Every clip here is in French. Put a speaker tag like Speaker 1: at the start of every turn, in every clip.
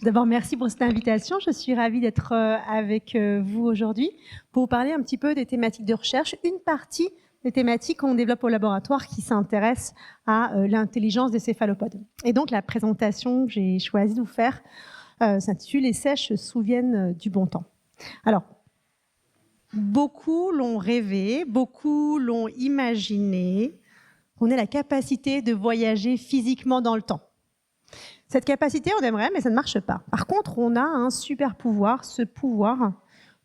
Speaker 1: D'abord, merci pour cette invitation. Je suis ravie d'être avec vous aujourd'hui pour vous parler un petit peu des thématiques de recherche. Une partie des thématiques qu'on développe au laboratoire qui s'intéressent à l'intelligence des céphalopodes. Et donc, la présentation que j'ai choisi de vous faire s'intitule « Les sèches se souviennent du bon temps ». Alors, beaucoup l'ont rêvé, beaucoup l'ont imaginé. On a la capacité de voyager physiquement dans le temps. Cette capacité, on aimerait, mais ça ne marche pas. Par contre, on a un super pouvoir, ce pouvoir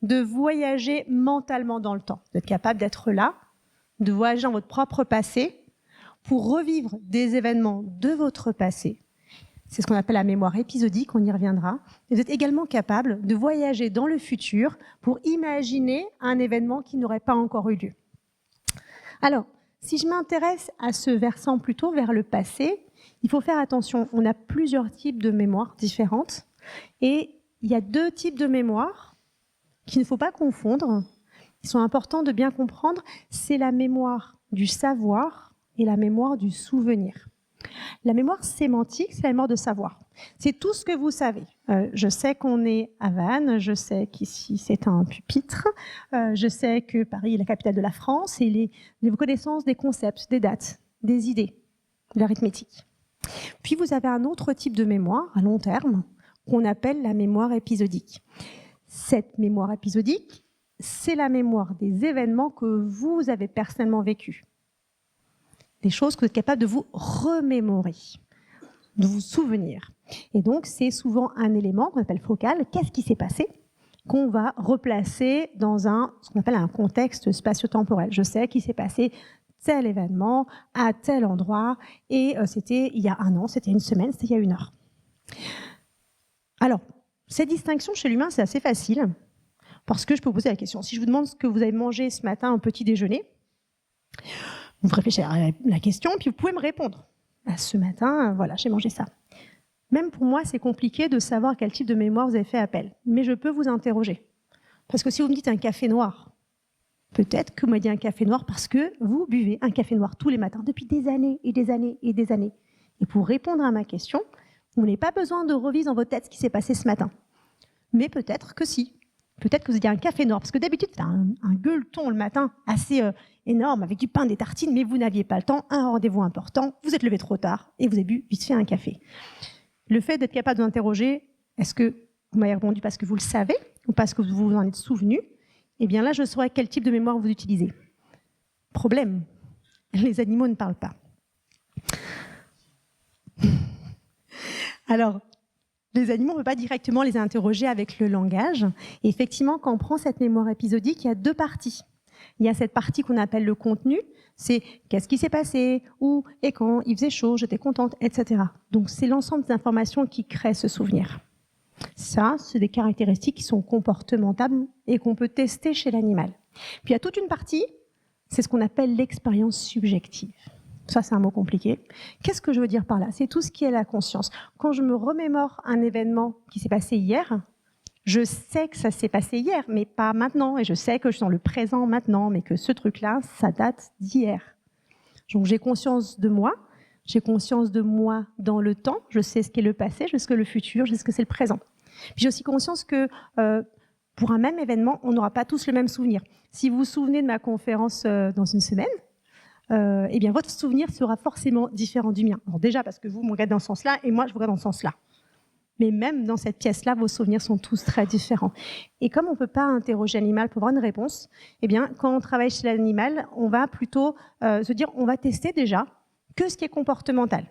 Speaker 1: de voyager mentalement dans le temps. Vous êtes capable d'être là, de voyager dans votre propre passé pour revivre des événements de votre passé. C'est ce qu'on appelle la mémoire épisodique, on y reviendra. Et vous êtes également capable de voyager dans le futur pour imaginer un événement qui n'aurait pas encore eu lieu. Alors, si je m'intéresse à ce versant plutôt vers le passé, il faut faire attention, on a plusieurs types de mémoires différentes et il y a deux types de mémoires qu'il ne faut pas confondre, qui sont importants de bien comprendre, c'est la mémoire du savoir et la mémoire du souvenir. La mémoire sémantique, c'est la mémoire de savoir. C'est tout ce que vous savez. Je sais qu'on est à Vannes, je sais qu'ici c'est un pupitre, je sais que Paris est la capitale de la France et les connaissances des concepts, des dates, des idées, de l'arithmétique. Puis vous avez un autre type de mémoire à long terme qu'on appelle la mémoire épisodique. Cette mémoire épisodique, c'est la mémoire des événements que vous avez personnellement vécus. Des choses que vous êtes capable de vous remémorer, de vous souvenir. Et donc c'est souvent un élément qu'on appelle focal. Qu'est-ce qui s'est passé ? Qu'on va replacer dans ce qu'on appelle un contexte spatio-temporel. Je sais qu'il s'est passé tel événement, à tel endroit, et c'était il y a 1 an, c'était une semaine, c'était il y a 1 heure. Alors, cette distinction chez l'humain, c'est assez facile, parce que je peux vous poser la question. Si je vous demande ce que vous avez mangé ce matin au petit déjeuner, vous réfléchissez à la question, puis vous pouvez me répondre. Ce matin, voilà, j'ai mangé ça. Même pour moi, c'est compliqué de savoir à quel type de mémoire vous avez fait appel, mais je peux vous interroger. Parce que si vous me dites un café noir, peut-être que vous m'avez dit un café noir parce que vous buvez un café noir tous les matins depuis des années et des années et des années. Et pour répondre à ma question, vous n'avez pas besoin de revivre dans votre tête ce qui s'est passé ce matin. Mais peut-être que si. Peut-être que vous avez dit un café noir. Parce que d'habitude, c'est un gueuleton le matin assez énorme avec du pain, des tartines, mais vous n'aviez pas le temps, un rendez-vous important, vous êtes levé trop tard et vous avez bu vite fait un café. Le fait d'être capable d'interroger, est-ce que vous m'avez répondu parce que vous le savez ou parce que vous vous en êtes souvenu ? Eh bien là, je saurai quel type de mémoire vous utilisez. Problème, les animaux ne parlent pas. Alors, les animaux, on ne peut pas directement les interroger avec le langage. Et effectivement, quand on prend cette mémoire épisodique, il y a 2 parties. Il y a cette partie qu'on appelle le contenu, c'est qu'est-ce qui s'est passé, où et quand, il faisait chaud, j'étais contente, etc. Donc c'est l'ensemble des informations qui créent ce souvenir. Ça, c'est des caractéristiques qui sont comportementales et qu'on peut tester chez l'animal. Puis il y a toute une partie, c'est ce qu'on appelle l'expérience subjective. Ça, c'est un mot compliqué. Qu'est-ce que je veux dire par là ? C'est tout ce qui est la conscience. Quand je me remémore un événement qui s'est passé hier, je sais que ça s'est passé hier, mais pas maintenant. Et je sais que je suis dans le présent maintenant, mais que ce truc-là, ça date d'hier. Donc j'ai conscience de moi. J'ai conscience de moi dans le temps, je sais ce qu'est le passé, je sais ce qu'est le futur, je sais ce que c'est le présent. Puis j'ai aussi conscience que pour un même événement, on n'aura pas tous le même souvenir. Si vous vous souvenez de ma conférence dans une semaine, eh bien votre souvenir sera forcément différent du mien. Alors déjà parce que vous me regardez dans ce sens-là et moi je vous regarde dans ce sens-là. Mais même dans cette pièce-là, vos souvenirs sont tous très différents. Et comme on ne peut pas interroger l'animal pour avoir une réponse, eh bien quand on travaille chez l'animal, on va plutôt se dire, on va tester déjà que ce qui est comportemental,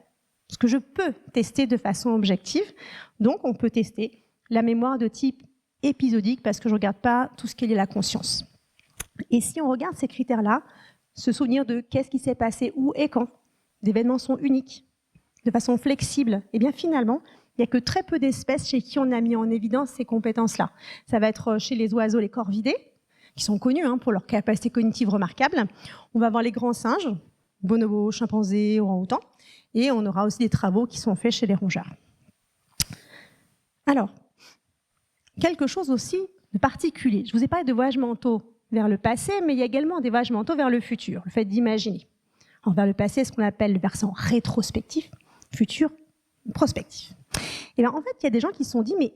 Speaker 1: ce que je peux tester de façon objective. Donc, on peut tester la mémoire de type épisodique parce que je ne regarde pas tout ce qui est lié à la conscience. Et si on regarde ces critères-là, se souvenir de qu'est-ce qui s'est passé, où et quand, des événements sont uniques, de façon flexible, et bien finalement, il n'y a que très peu d'espèces chez qui on a mis en évidence ces compétences-là. Ça va être chez les oiseaux, les corvidés, qui sont connus pour leur capacité cognitive remarquable. On va avoir les grands singes, bonobos, chimpanzés, orang-outans. Et on aura aussi des travaux qui sont faits chez les rongeurs. Alors, quelque chose aussi de particulier. Je vous ai parlé de voyages mentaux vers le passé, mais il y a également des voyages mentaux vers le futur, le fait d'imaginer. Alors, vers le passé, ce qu'on appelle le versant rétrospectif, futur prospectif. Et bien, en fait, il y a des gens qui se sont dit, mais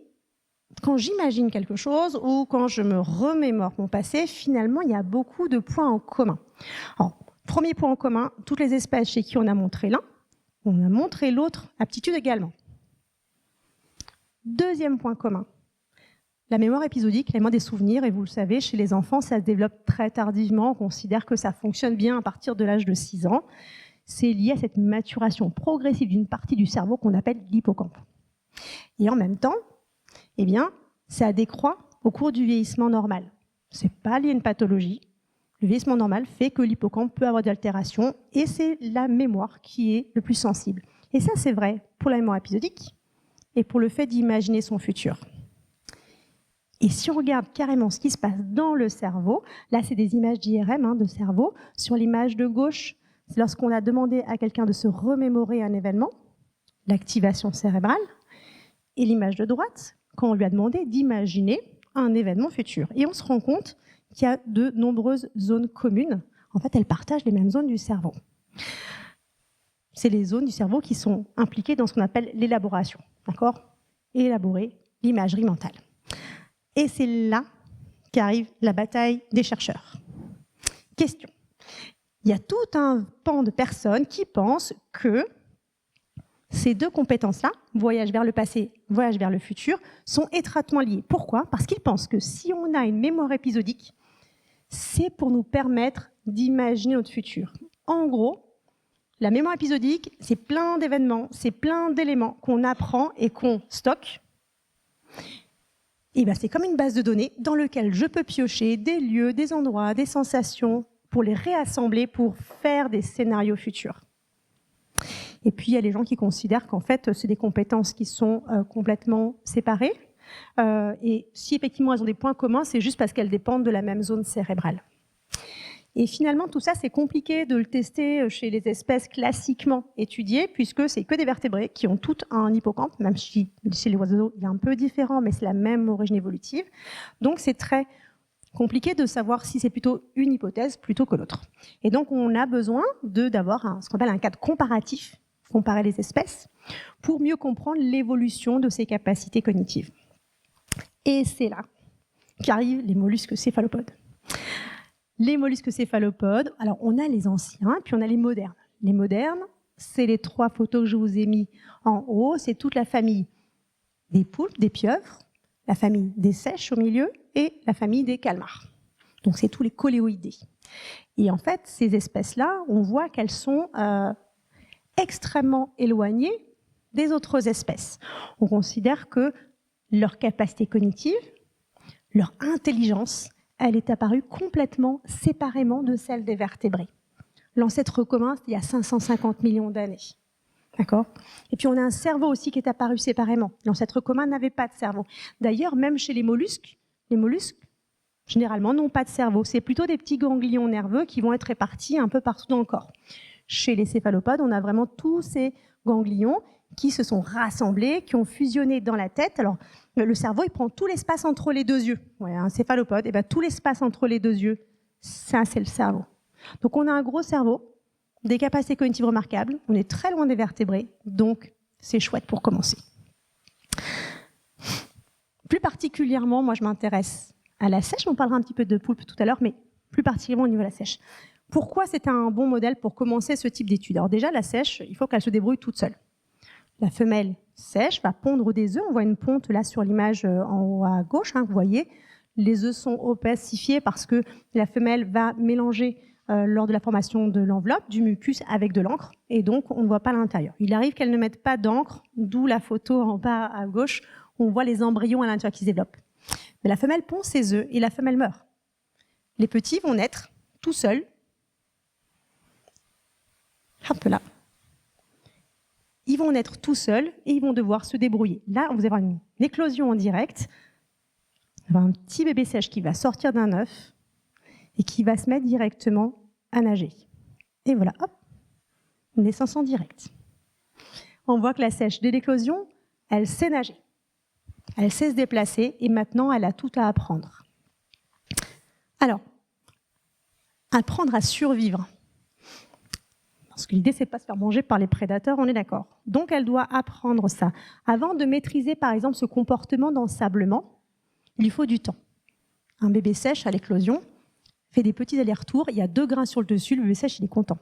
Speaker 1: quand j'imagine quelque chose ou quand je me remémore mon passé, finalement, il y a beaucoup de points en commun. Alors, premier point en commun, toutes les espèces chez qui on a montré l'un, on a montré l'autre aptitude également. Deuxième point commun, la mémoire épisodique, la mémoire des souvenirs, et vous le savez, chez les enfants, ça se développe très tardivement. On considère que ça fonctionne bien à partir de l'âge de 6 ans. C'est lié à cette maturation progressive d'une partie du cerveau qu'on appelle l'hippocampe. Et en même temps, eh bien, ça décroît au cours du vieillissement normal. Ce n'est pas lié à une pathologie. Le vieillissement normal fait que l'hippocampe peut avoir des altérations et c'est la mémoire qui est le plus sensible. Et ça, c'est vrai pour la mémoire épisodique et pour le fait d'imaginer son futur. Et si on regarde carrément ce qui se passe dans le cerveau, là, c'est des images d'IRM de cerveau. Sur l'image de gauche, c'est lorsqu'on a demandé à quelqu'un de se remémorer un événement, l'activation cérébrale. Et l'image de droite, quand on lui a demandé d'imaginer un événement futur. Et on se rend compte qu'il y a de nombreuses zones communes. En fait, elles partagent les mêmes zones du cerveau. C'est les zones du cerveau qui sont impliquées dans ce qu'on appelle l'élaboration. D'accord ? Élaborer l'imagerie mentale. Et c'est là qu'arrive la bataille des chercheurs. Question. Il y a tout un pan de personnes qui pensent que ces deux compétences-là, voyage vers le passé, voyage vers le futur, sont étroitement liées. Pourquoi ? Parce qu'ils pensent que si on a une mémoire épisodique, c'est pour nous permettre d'imaginer notre futur. En gros, la mémoire épisodique, c'est plein d'événements, c'est plein d'éléments qu'on apprend et qu'on stocke. Et bien, c'est comme une base de données dans laquelle je peux piocher des lieux, des endroits, des sensations pour les réassembler, pour faire des scénarios futurs. Et puis, il y a les gens qui considèrent qu'en fait, c'est des compétences qui sont complètement séparées. Et si effectivement elles ont des points communs, c'est juste parce qu'elles dépendent de la même zone cérébrale. Et finalement, tout ça, c'est compliqué de le tester chez les espèces classiquement étudiées, puisque c'est que des vertébrés qui ont toutes un hippocampe, même si chez les oiseaux, il est un peu différent, mais c'est la même origine évolutive. Donc, c'est très compliqué de savoir si c'est plutôt une hypothèse plutôt que l'autre. Et donc, on a besoin d'avoir ce qu'on appelle un cadre comparatif, comparer les espèces, pour mieux comprendre l'évolution de ces capacités cognitives. Et c'est là qu'arrivent les mollusques céphalopodes. Les mollusques céphalopodes, alors on a les anciens, puis on a les modernes. Les modernes, c'est les 3 photos que je vous ai mises en haut, c'est toute la famille des poulpes, des pieuvres, la famille des seiches au milieu et la famille des calmars. Donc c'est tous les coléoïdés. Et en fait, ces espèces-là, on voit qu'elles sont extrêmement éloignées des autres espèces. On considère que leur capacité cognitive, leur intelligence, elle est apparue complètement séparément de celle des vertébrés. L'ancêtre commun, c'était il y a 550 millions d'années. D'accord ? Et puis on a un cerveau aussi qui est apparu séparément. L'ancêtre commun n'avait pas de cerveau. D'ailleurs, même chez les mollusques, généralement, n'ont pas de cerveau. C'est plutôt des petits ganglions nerveux qui vont être répartis un peu partout dans le corps. Chez les céphalopodes, on a vraiment tous ces ganglions qui se sont rassemblés, qui ont fusionné dans la tête. Alors, le cerveau, il prend tout l'espace entre les 2 yeux. Ouais, un céphalopode, et bien, tout l'espace entre les 2 yeux, ça, c'est le cerveau. Donc, on a un gros cerveau, des capacités cognitives remarquables, on est très loin des vertébrés, donc c'est chouette pour commencer. Plus particulièrement, moi, je m'intéresse à la seiche. On parlera un petit peu de poulpe tout à l'heure, mais plus particulièrement au niveau de la seiche. Pourquoi c'est un bon modèle pour commencer ce type d'étude ? Alors déjà, la seiche, il faut qu'elle se débrouille toute seule. La femelle sèche va pondre des œufs. On voit une ponte là sur l'image en haut à gauche. Vous voyez, les œufs sont opacifiés parce que la femelle va mélanger lors de la formation de l'enveloppe du mucus avec de l'encre. Et donc, on ne voit pas l'intérieur. Il arrive qu'elle ne mette pas d'encre, d'où la photo en bas à gauche. On voit les embryons à l'intérieur qui se développent. Mais la femelle pond ses œufs et la femelle meurt. Les petits vont naître tout seuls. Hop là. Ils vont naître tout seuls et ils vont devoir se débrouiller. Là, vous allez avoir une éclosion en direct. Vous allez avoir un petit bébé sèche qui va sortir d'un œuf et qui va se mettre directement à nager. Et voilà, hop, une naissance en direct. On voit que la sèche, dès l'éclosion, elle sait nager. Elle sait se déplacer et maintenant, elle a tout à apprendre. Alors, apprendre à survivre. Parce que l'idée, c'est de pas se faire manger par les prédateurs, on est d'accord. Donc, elle doit apprendre ça. Avant de maîtriser, par exemple, ce comportement d'ensablement, il lui faut du temps. Un bébé sèche à l'éclosion fait des petits allers-retours, il y a 2 grains sur le dessus, le bébé sèche, il est content.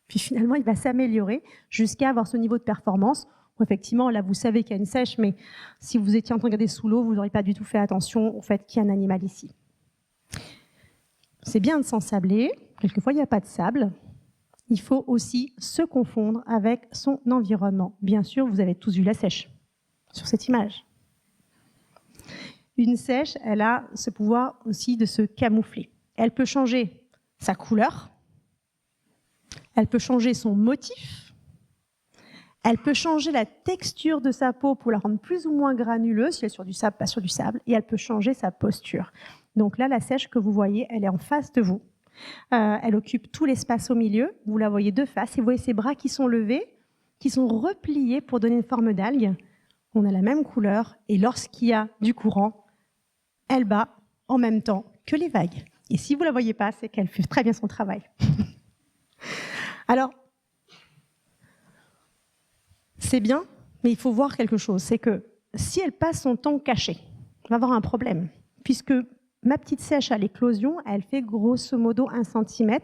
Speaker 1: Puis finalement, il va s'améliorer jusqu'à avoir ce niveau de performance où effectivement, là, vous savez qu'il y a une sèche, mais si vous étiez en train de regarder sous l'eau, vous n'auriez pas du tout fait attention au fait qu'il y a un animal ici. C'est bien de s'ensabler, quelquefois il n'y a pas de sable. Il faut aussi se confondre avec son environnement. Bien sûr, vous avez tous vu la sèche sur cette image. Une sèche, elle a ce pouvoir aussi de se camoufler. Elle peut changer sa couleur, elle peut changer son motif, elle peut changer la texture de sa peau pour la rendre plus ou moins granuleuse, si elle est sur du sable, pas sur du sable, et elle peut changer sa posture. Donc là, la sèche que vous voyez, elle est en face de vous. Elle occupe tout l'espace au milieu, vous la voyez de face, et vous voyez ses bras qui sont levés, qui sont repliés pour donner une forme d'algue. On a la même couleur, et lorsqu'il y a du courant, elle bat en même temps que les vagues. Et si vous ne la voyez pas, c'est qu'elle fait très bien son travail. Alors, c'est bien, mais il faut voir quelque chose, c'est que si elle passe son temps cachée, on va avoir un problème, puisque ma petite sèche à l'éclosion, elle fait grosso modo 1 cm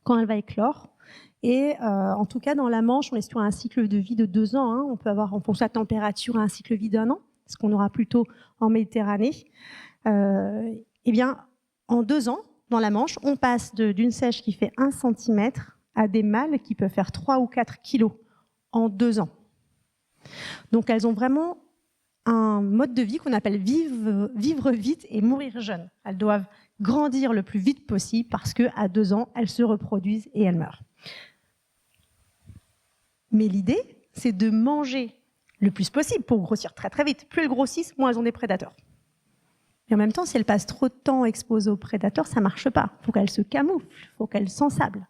Speaker 1: quand elle va éclore. Et en tout cas, dans la Manche, on est sur un cycle de vie de 2 ans. On peut avoir, en fonction de la température, un cycle de vie d'1 an, ce qu'on aura plutôt en Méditerranée. Eh bien, en 2 ans, dans la Manche, on passe d'une sèche qui fait 1 cm à des mâles qui peuvent faire 3 ou 4 kilos en 2 ans. Donc, elles ont vraiment un mode de vie qu'on appelle vivre vite et mourir jeune. Elles doivent grandir le plus vite possible parce qu'à 2 ans, elles se reproduisent et elles meurent. Mais l'idée, c'est de manger le plus possible pour grossir très très vite. Plus elles grossissent, moins elles ont des prédateurs. Et en même temps, si elles passent trop de temps exposées aux prédateurs, ça ne marche pas. Il faut qu'elles se camouflent, il faut qu'elles s'ensablent.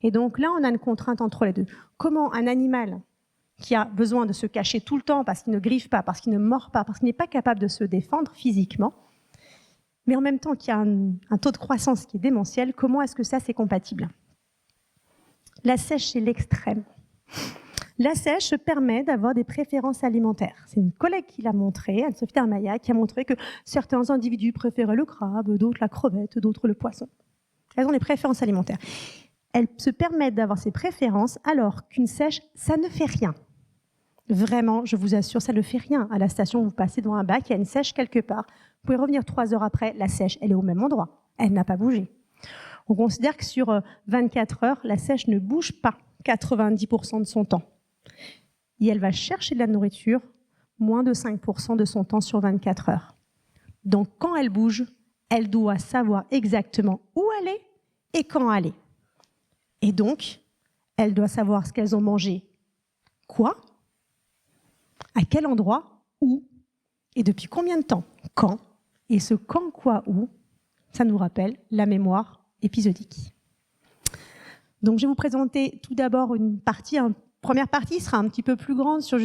Speaker 1: Et donc là, on a une contrainte entre les deux. Comment un animal qui a besoin de se cacher tout le temps parce qu'il ne griffe pas, parce qu'il ne mord pas, parce qu'il n'est pas capable de se défendre physiquement, mais en même temps qu'il y a un taux de croissance qui est démentiel, comment est-ce que ça, c'est compatible? La sèche, c'est l'extrême. La sèche permet d'avoir des préférences alimentaires. C'est une collègue qui l'a montré, Anne-Sophie Darmaillat, qui a montré que certains individus préféraient le crabe, d'autres la crevette, d'autres le poisson. Elles ont des préférences alimentaires. Elles se permettent d'avoir ces préférences alors qu'une sèche, ça ne fait rien. Vraiment, je vous assure, ça ne fait rien. À la station, vous passez devant un bac, il y a une sèche quelque part. Vous pouvez revenir 3 heures après, la sèche, elle est au même endroit. Elle n'a pas bougé. On considère que sur 24 heures, la sèche ne bouge pas 90% de son temps. Et elle va chercher de la nourriture moins de 5% de son temps sur 24 heures. Donc quand elle bouge, elle doit savoir exactement où aller et quand aller. Et donc, elle doit savoir ce qu'elles ont mangé, quoi, à quel endroit, où, et depuis combien de temps, quand. Et ce quand, quoi, où, ça nous rappelle la mémoire épisodique. Donc je vais vous présenter tout d'abord une première partie sera un petit peu plus grande sur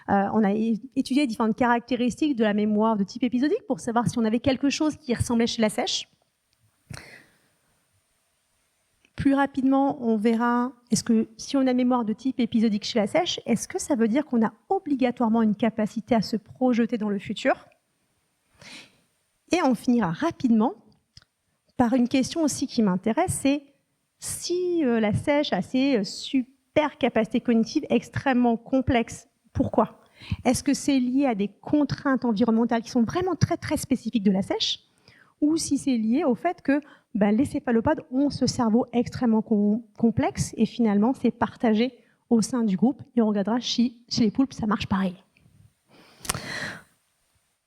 Speaker 1: on a étudié différentes caractéristiques de la mémoire de type épisodique pour savoir si on avait quelque chose qui ressemblait chez la sèche. Plus rapidement, on verra, est-ce que si on a mémoire de type épisodique chez la sèche, est-ce que ça veut dire qu'on a obligatoirement une capacité à se projeter dans le futur? Et on finira rapidement par une question aussi qui m'intéresse, c'est si la sèche a ces super capacités cognitives extrêmement complexes, pourquoi? Est-ce que c'est lié à des contraintes environnementales qui sont vraiment très très spécifiques de la sèche? Ou si c'est lié au fait que les céphalopades ont ce cerveau extrêmement complexe et finalement c'est partagé au sein du groupe. Et on regardera chez les poulpes, ça marche pareil.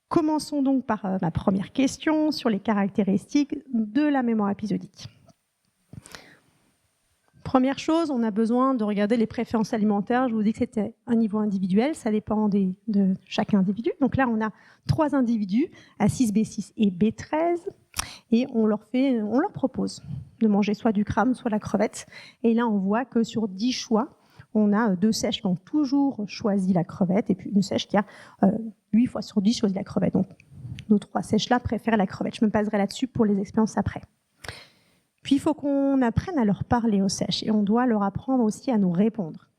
Speaker 1: Commençons donc par ma première question sur les caractéristiques de la mémoire épisodique. Première chose, on a besoin de regarder les préférences alimentaires. Je vous dis que c'était un niveau individuel, ça dépend de chaque individu. Donc là, on a 3 individus, A6, B6 et B13, et on leur propose de manger soit du crabe, soit la crevette. Et là, on voit que sur 10 choix, on a 2 sèches qui ont toujours choisi la crevette, et puis une sèche qui a 8 fois sur 10 choisi la crevette. Donc nos 3 sèches-là préfèrent la crevette. Je me baserai là-dessus pour les expériences après. Puis il faut qu'on apprenne à leur parler aux sèches et on doit leur apprendre aussi à nous répondre.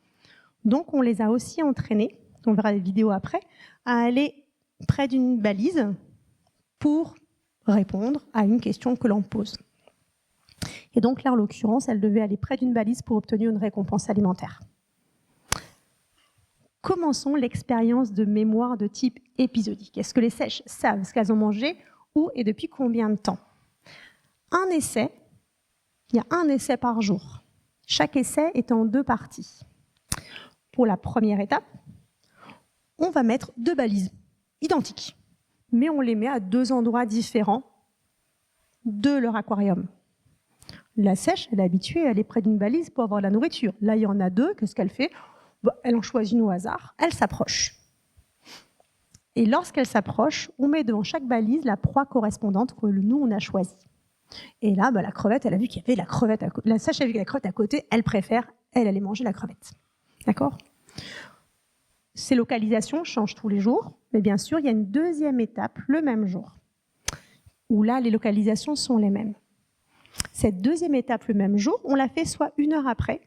Speaker 1: Donc on les a aussi entraînés, on verra des vidéos après, à aller près d'une balise pour répondre à une question que l'on pose. Et donc là, en l'occurrence, elle devait aller près d'une balise pour obtenir une récompense alimentaire. Commençons l'expérience de mémoire de type épisodique. Est-ce que les sèches savent ce qu'elles ont mangé, où et depuis combien de temps? Un essai, il y a un essai par jour. Chaque essai est en 2 parties. Pour la première étape, on va mettre 2 balises identiques, mais on les met à 2 endroits différents de leur aquarium. La sèche, elle est habituée à aller près d'une balise pour avoir de la nourriture. Là, il y en a 2, qu'est-ce qu'elle fait? Elle en choisit une au hasard, elle s'approche. Et lorsqu'elle s'approche, on met devant chaque balise la proie correspondante que nous, on a choisie. Et là, la crevette, elle a vu qu'il y avait la crevette à côté. La sèche a vu qu'il y avait la crevette à côté, elle préfère, elle allait manger la crevette. D'accord? Ces localisations changent tous les jours, mais bien sûr, il y a une deuxième étape le même jour, où là, les localisations sont les mêmes. Cette deuxième étape le même jour, on la fait soit 1 heure après,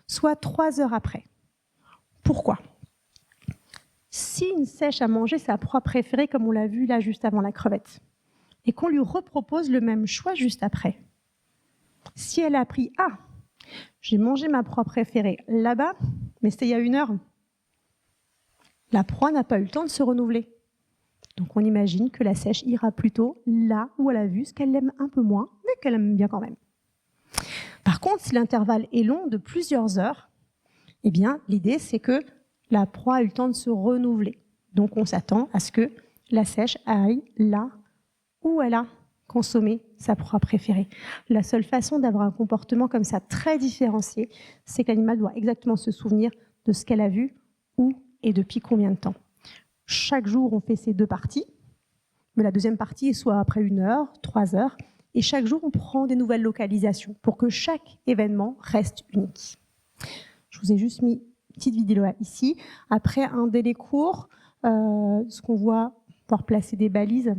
Speaker 1: soit 3 heures après. Pourquoi? Si une sèche a mangé sa proie préférée, comme on l'a vu là juste avant la crevette, et qu'on lui repropose le même choix juste après, si elle a appris « Ah, j'ai mangé ma proie préférée là-bas, mais c'était il y a 1 heure », la proie n'a pas eu le temps de se renouveler. Donc on imagine que la sèche ira plutôt là où elle a vu ce qu'elle aime un peu moins, mais qu'elle aime bien quand même. Par contre, si l'intervalle est long de plusieurs heures, eh bien, l'idée, c'est que la proie a eu le temps de se renouveler. Donc, on s'attend à ce que la sèche aille là où elle a consommé sa proie préférée. La seule façon d'avoir un comportement comme ça très différencié, c'est que l'animal doit exactement se souvenir de ce qu'elle a vu, où et depuis combien de temps. Chaque jour, on fait ces 2 parties, mais la deuxième partie est soit après 1 heure, 3 heures, et chaque jour, on prend des nouvelles localisations pour que chaque événement reste unique. Je vous ai juste mis une petite vidéo là, ici. Après un délai court, ce qu'on voit, pouvoir placer des balises.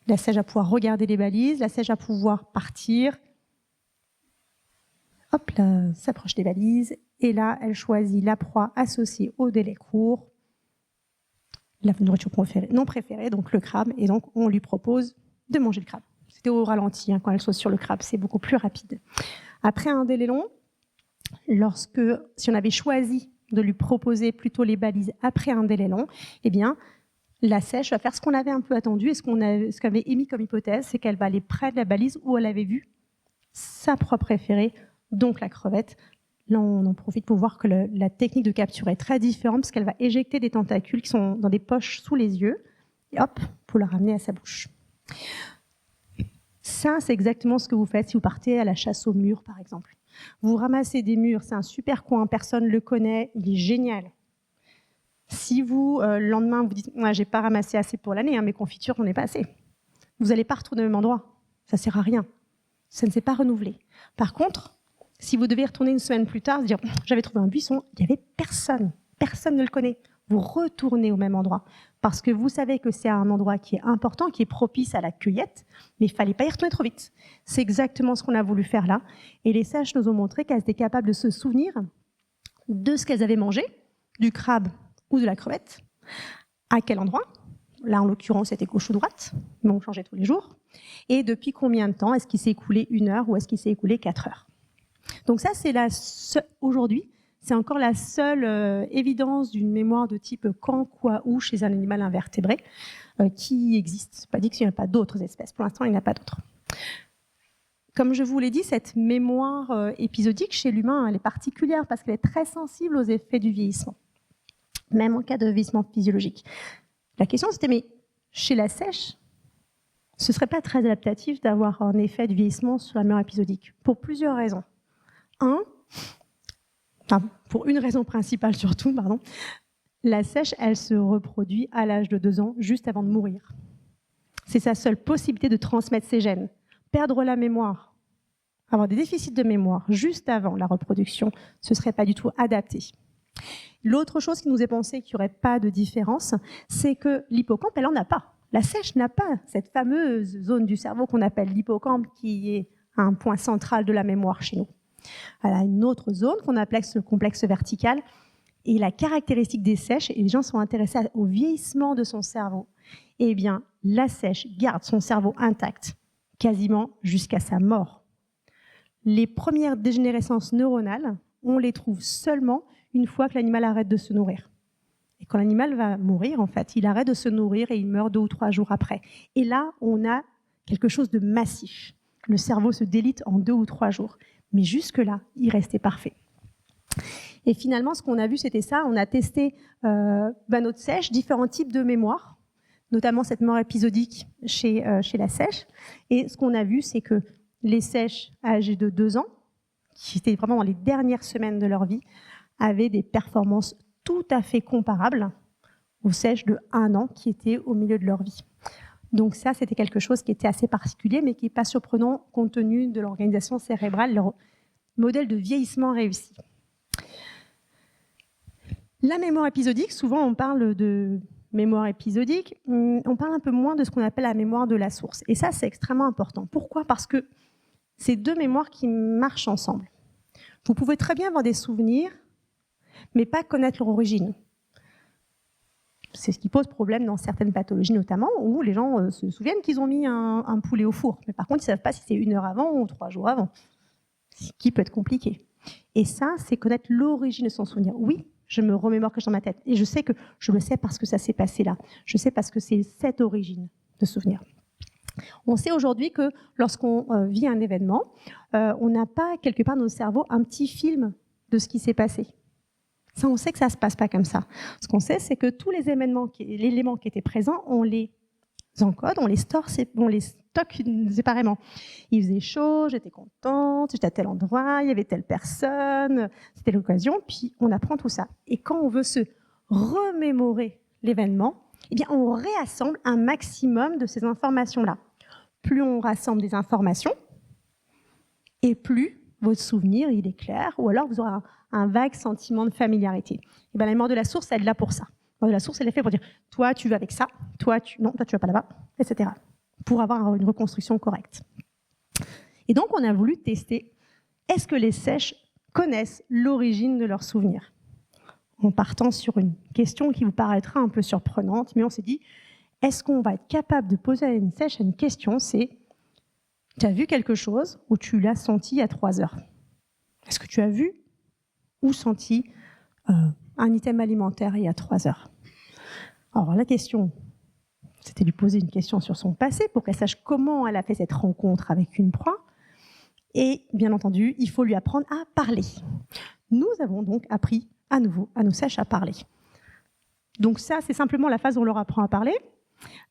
Speaker 1: La sèche va pouvoir regarder les balises, la sèche va pouvoir partir. Hop là, s'approche des balises. Et là, elle choisit la proie associée au délai court, la nourriture non préférée, donc le crabe. Et donc, on lui propose de manger le crabe. C'était au ralenti, quand elle saute sur le crabe, c'est beaucoup plus rapide. Après un délai long, si on avait choisi de lui proposer plutôt les balises après un délai long, eh bien, la sèche va faire ce qu'on avait un peu attendu et ce qu'avait émis comme hypothèse, c'est qu'elle va aller près de la balise où elle avait vu sa proie préférée, donc la crevette. Là, on en profite pour voir que la technique de capture est très différente parce qu'elle va éjecter des tentacules qui sont dans des poches sous les yeux, et hop, pour le ramener à sa bouche. Ça, c'est exactement ce que vous faites si vous partez à la chasse aux murs, par exemple. Vous ramassez des murs, c'est un super coin, personne ne le connaît, il est génial. Si vous, le lendemain, vous dites « Moi, j'ai pas ramassé assez pour l'année, mes confitures, j'en ai pas assez », vous n'allez pas retourner au même endroit. Ça ne sert à rien. Ça ne s'est pas renouvelé. Par contre, si vous devez retourner une semaine plus tard, se dire « J'avais trouvé un buisson, il n'y avait personne. Personne ne le connaît. » Vous retournez au même endroit. Parce que vous savez que c'est un endroit qui est important, qui est propice à la cueillette, mais il ne fallait pas y retourner trop vite. C'est exactement ce qu'on a voulu faire là. Et les sèches nous ont montré qu'elles étaient capables de se souvenir de ce qu'elles avaient mangé, du crabe ou de la crevette, à quel endroit. Là, en l'occurrence, c'était gauche ou droite, mais on changeait tous les jours. Et depuis combien de temps? Est-ce qu'il s'est écoulé 1 heure ou est-ce qu'il s'est écoulé 4 heures? Donc ça, c'est aujourd'hui, c'est encore la seule évidence d'une mémoire de type quand, quoi, où chez un animal invertébré qui existe. C'est pas dit qu'il n'y a pas d'autres espèces. Pour l'instant, il n'y en a pas d'autres. Comme je vous l'ai dit, cette mémoire épisodique chez l'humain, elle est particulière parce qu'elle est très sensible aux effets du vieillissement, même en cas de vieillissement physiologique. La question, c'était, mais chez la sèche, ce ne serait pas très adaptatif d'avoir un effet de vieillissement sur la mémoire épisodique, pour plusieurs raisons. Pour une raison principale surtout, la sèche, elle se reproduit à l'âge de 2 ans, juste avant de mourir. C'est sa seule possibilité de transmettre ses gènes. Perdre la mémoire, avoir des déficits de mémoire juste avant la reproduction, ce ne serait pas du tout adapté. L'autre chose qui nous est pensée qu'il n'y aurait pas de différence, c'est que l'hippocampe, elle n'en a pas. La sèche n'a pas cette fameuse zone du cerveau qu'on appelle l'hippocampe, qui est un point central de la mémoire chez nous. Elle a une autre zone qu'on appelle le complexe vertical. Et la caractéristique des sèches, et les gens sont intéressés au vieillissement de son cerveau, eh bien, la sèche garde son cerveau intact, quasiment jusqu'à sa mort. Les premières dégénérescences neuronales, on les trouve seulement une fois que l'animal arrête de se nourrir. Et quand l'animal va mourir, en fait, il arrête de se nourrir et il meurt 2 ou 3 jours après. Et là, on a quelque chose de massif. Le cerveau se délite en 2 ou 3 jours. Mais jusque-là, il restait parfait. Et finalement, ce qu'on a vu, c'était ça. On a testé notre sèche, différents types de mémoire, notamment cette mémoire épisodique chez la sèche. Et ce qu'on a vu, c'est que les sèches âgées de 2 ans, qui étaient vraiment dans les dernières semaines de leur vie, avaient des performances tout à fait comparables aux sèches de 1 an qui étaient au milieu de leur vie. Donc ça, c'était quelque chose qui était assez particulier, mais qui n'est pas surprenant compte tenu de l'organisation cérébrale, leur modèle de vieillissement réussi. La mémoire épisodique, souvent on parle de mémoire épisodique, on parle un peu moins de ce qu'on appelle la mémoire de la source. Et ça, c'est extrêmement important. Pourquoi ? Parce que c'est 2 mémoires qui marchent ensemble. Vous pouvez très bien avoir des souvenirs, mais pas connaître leur origine. C'est ce qui pose problème dans certaines pathologies notamment, où les gens se souviennent qu'ils ont mis un poulet au four. Mais par contre, ils ne savent pas si c'est 1 heure avant ou 3 jours avant, ce qui peut être compliqué. Et ça, c'est connaître l'origine de son souvenir. Oui, je me remémore que dans ma tête. Et je sais que je le sais parce que ça s'est passé là. Je sais parce que c'est cette origine de souvenir. On sait aujourd'hui que lorsqu'on vit un événement, on n'a pas quelque part dans notre cerveau un petit film de ce qui s'est passé. Ça, on sait que ça ne se passe pas comme ça. Ce qu'on sait, c'est que tous les éléments qui étaient présents, on les encode, on les stocke séparément. Il faisait chaud, j'étais contente, j'étais à tel endroit, il y avait telle personne, c'était l'occasion, puis on apprend tout ça. Et quand on veut se remémorer l'événement, eh bien, on réassemble un maximum de ces informations-là. Plus on rassemble des informations, et plus votre souvenir il est clair, ou alors vous aurez un vague sentiment de familiarité. Et bien, la mémoire de la source, elle est là pour ça. La mémoire de la source, elle est faite pour dire « toi, tu vas avec ça, non, toi, tu vas pas là-bas », etc. pour avoir une reconstruction correcte. Et donc, on a voulu tester, est-ce que les sèches connaissent l'origine de leurs souvenirs ? En partant sur une question qui vous paraîtra un peu surprenante, mais on s'est dit, est-ce qu'on va être capable de poser à une sèche une question, c'est, tu as vu quelque chose ou tu l'as senti il y a 3 heures ? Est-ce que tu as vu ou senti un item alimentaire il y a 3 heures ? Alors la question, c'était de lui poser une question sur son passé pour qu'elle sache comment elle a fait cette rencontre avec une proie. Et bien entendu, il faut lui apprendre à parler. Nous avons donc appris à nouveau à nos sèches à parler. Donc ça, c'est simplement la phase où on leur apprend à parler.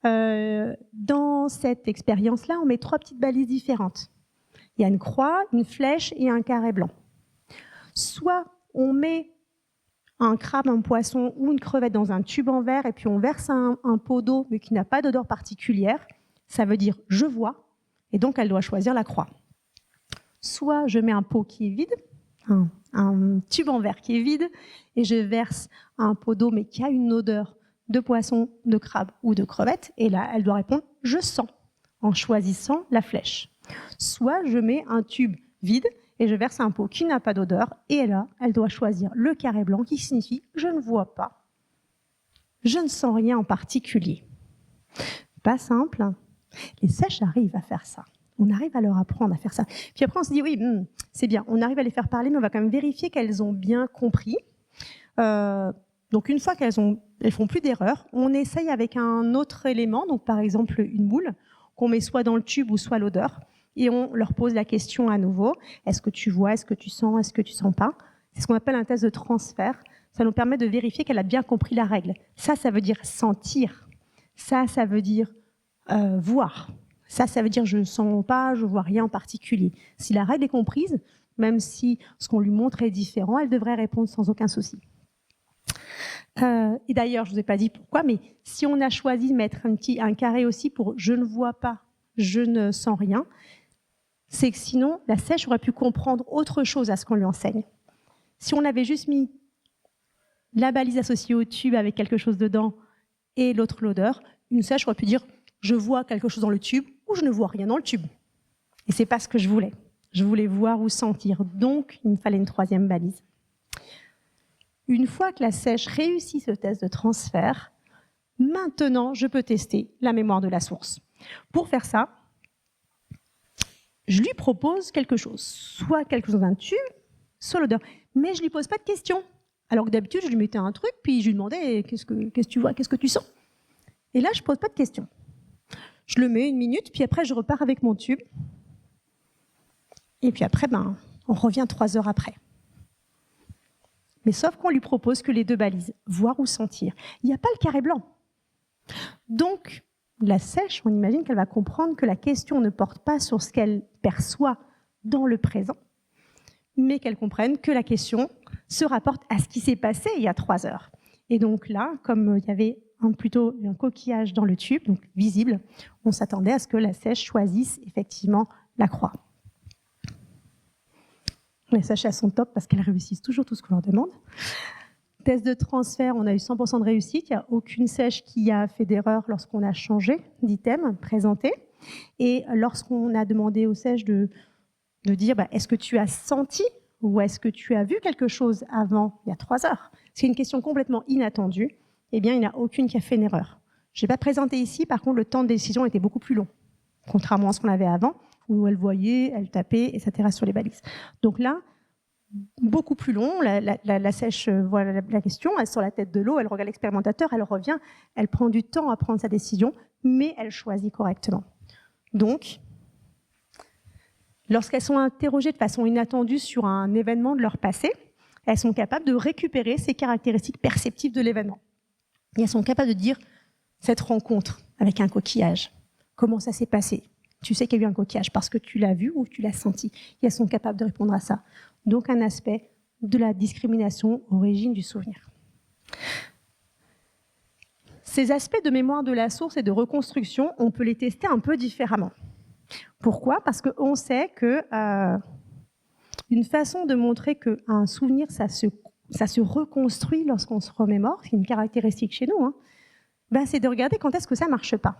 Speaker 1: Dans cette expérience-là, on met 3 petites balises différentes. Il y a une croix, une flèche et un carré blanc. Soit on met un crabe, un poisson ou une crevette dans un tube en verre et puis on verse un pot d'eau mais qui n'a pas d'odeur particulière, ça veut dire « je vois » et donc elle doit choisir la croix. Soit je mets un pot qui est vide, un tube en verre qui est vide et je verse un pot d'eau mais qui a une odeur de poisson, de crabe ou de crevette et là elle doit répondre « je sens » en choisissant la flèche. Soit je mets un tube vide et je verse un pot qui n'a pas d'odeur, et là, elle doit choisir le carré blanc qui signifie « je ne vois pas, je ne sens rien en particulier ». Pas simple. Les sèches arrivent à faire ça. On arrive à leur apprendre à faire ça. Puis après, on se dit « oui, c'est bien, on arrive à les faire parler, mais on va quand même vérifier qu'elles ont bien compris ». Donc une fois qu'elles font plus d'erreurs, on essaye avec un autre élément, donc par exemple une moule, qu'on met soit dans le tube ou soit l'odeur, et on leur pose la question à nouveau. Est-ce que tu vois, est-ce que tu sens, est-ce que tu sens pas ? C'est ce qu'on appelle un test de transfert. Ça nous permet de vérifier qu'elle a bien compris la règle. Ça veut dire sentir. Ça veut dire voir. Ça veut dire je ne sens pas, je ne vois rien en particulier. Si la règle est comprise, même si ce qu'on lui montre est différent, elle devrait répondre sans aucun souci. Et d'ailleurs, je ne vous ai pas dit pourquoi, mais si on a choisi de mettre un carré aussi pour « je ne vois pas, je ne sens rien », c'est que sinon, la sèche aurait pu comprendre autre chose à ce qu'on lui enseigne. Si on avait juste mis la balise associée au tube avec quelque chose dedans et l'autre l'odeur, une sèche aurait pu dire « je vois quelque chose dans le tube » ou « je ne vois rien dans le tube ». Et c'est pas ce que je voulais. Je voulais voir ou sentir. Donc, il me fallait une troisième balise. Une fois que la sèche réussit ce test de transfert, maintenant, je peux tester la mémoire de la source. Pour faire ça, je lui propose quelque chose, soit quelque chose d'un tube, soit l'odeur. Mais je ne lui pose pas de questions. Alors que d'habitude, je lui mettais un truc, puis je lui demandais qu'est-ce que tu vois, qu'est-ce que tu sens. Et là, je ne pose pas de questions. Je le mets 1 minute, puis après, je repars avec mon tube. Et puis après, on revient 3 heures après. Mais sauf qu'on lui propose que les 2 balises, voir ou sentir. Il n'y a pas le carré blanc. Donc, la sèche, on imagine qu'elle va comprendre que la question ne porte pas sur ce qu'elle perçoit dans le présent, mais qu'elle comprenne que la question se rapporte à ce qui s'est passé il y a 3 heures. Et donc là, comme il y avait plutôt un coquillage dans le tube, donc visible, on s'attendait à ce que la sèche choisisse effectivement la croix. Les sèches, elles sont top parce qu'elles réussissent toujours tout ce qu'on leur demande. Test de transfert, on a eu 100% de réussite. Il n'y a aucune sèche qui a fait d'erreur lorsqu'on a changé d'item présenté. Et lorsqu'on a demandé aux sèches de dire est-ce que tu as senti ou est-ce que tu as vu quelque chose avant il y a 3 heures, c'est une question complètement inattendue, eh bien, il n'y en a aucune qui a fait une erreur. Je n'ai pas présenté ici, par contre, le temps de décision était beaucoup plus long, contrairement à ce qu'on avait avant, où elle voyait, elle tapait, etc. sur les balises. Donc là, beaucoup plus long, la sèche voit la question, elle sort la tête de l'eau, elle regarde l'expérimentateur, elle revient, elle prend du temps à prendre sa décision, mais elle choisit correctement. Donc, lorsqu'elles sont interrogées de façon inattendue sur un événement de leur passé, elles sont capables de récupérer ces caractéristiques perceptives de l'événement. Et elles sont capables de dire cette rencontre avec un coquillage, comment ça s'est passé? Tu sais qu'il y a eu un coquillage parce que tu l'as vu ou tu l'as senti. Et elles sont capables de répondre à ça. Donc un aspect de la discrimination origine du souvenir. Ces aspects de mémoire de la source et de reconstruction, on peut les tester un peu différemment. Pourquoi? Parce qu'on sait que une façon de montrer qu'un souvenir, ça se reconstruit lorsqu'on se remémore, c'est une caractéristique chez nous, c'est de regarder quand est-ce que ça ne marche pas.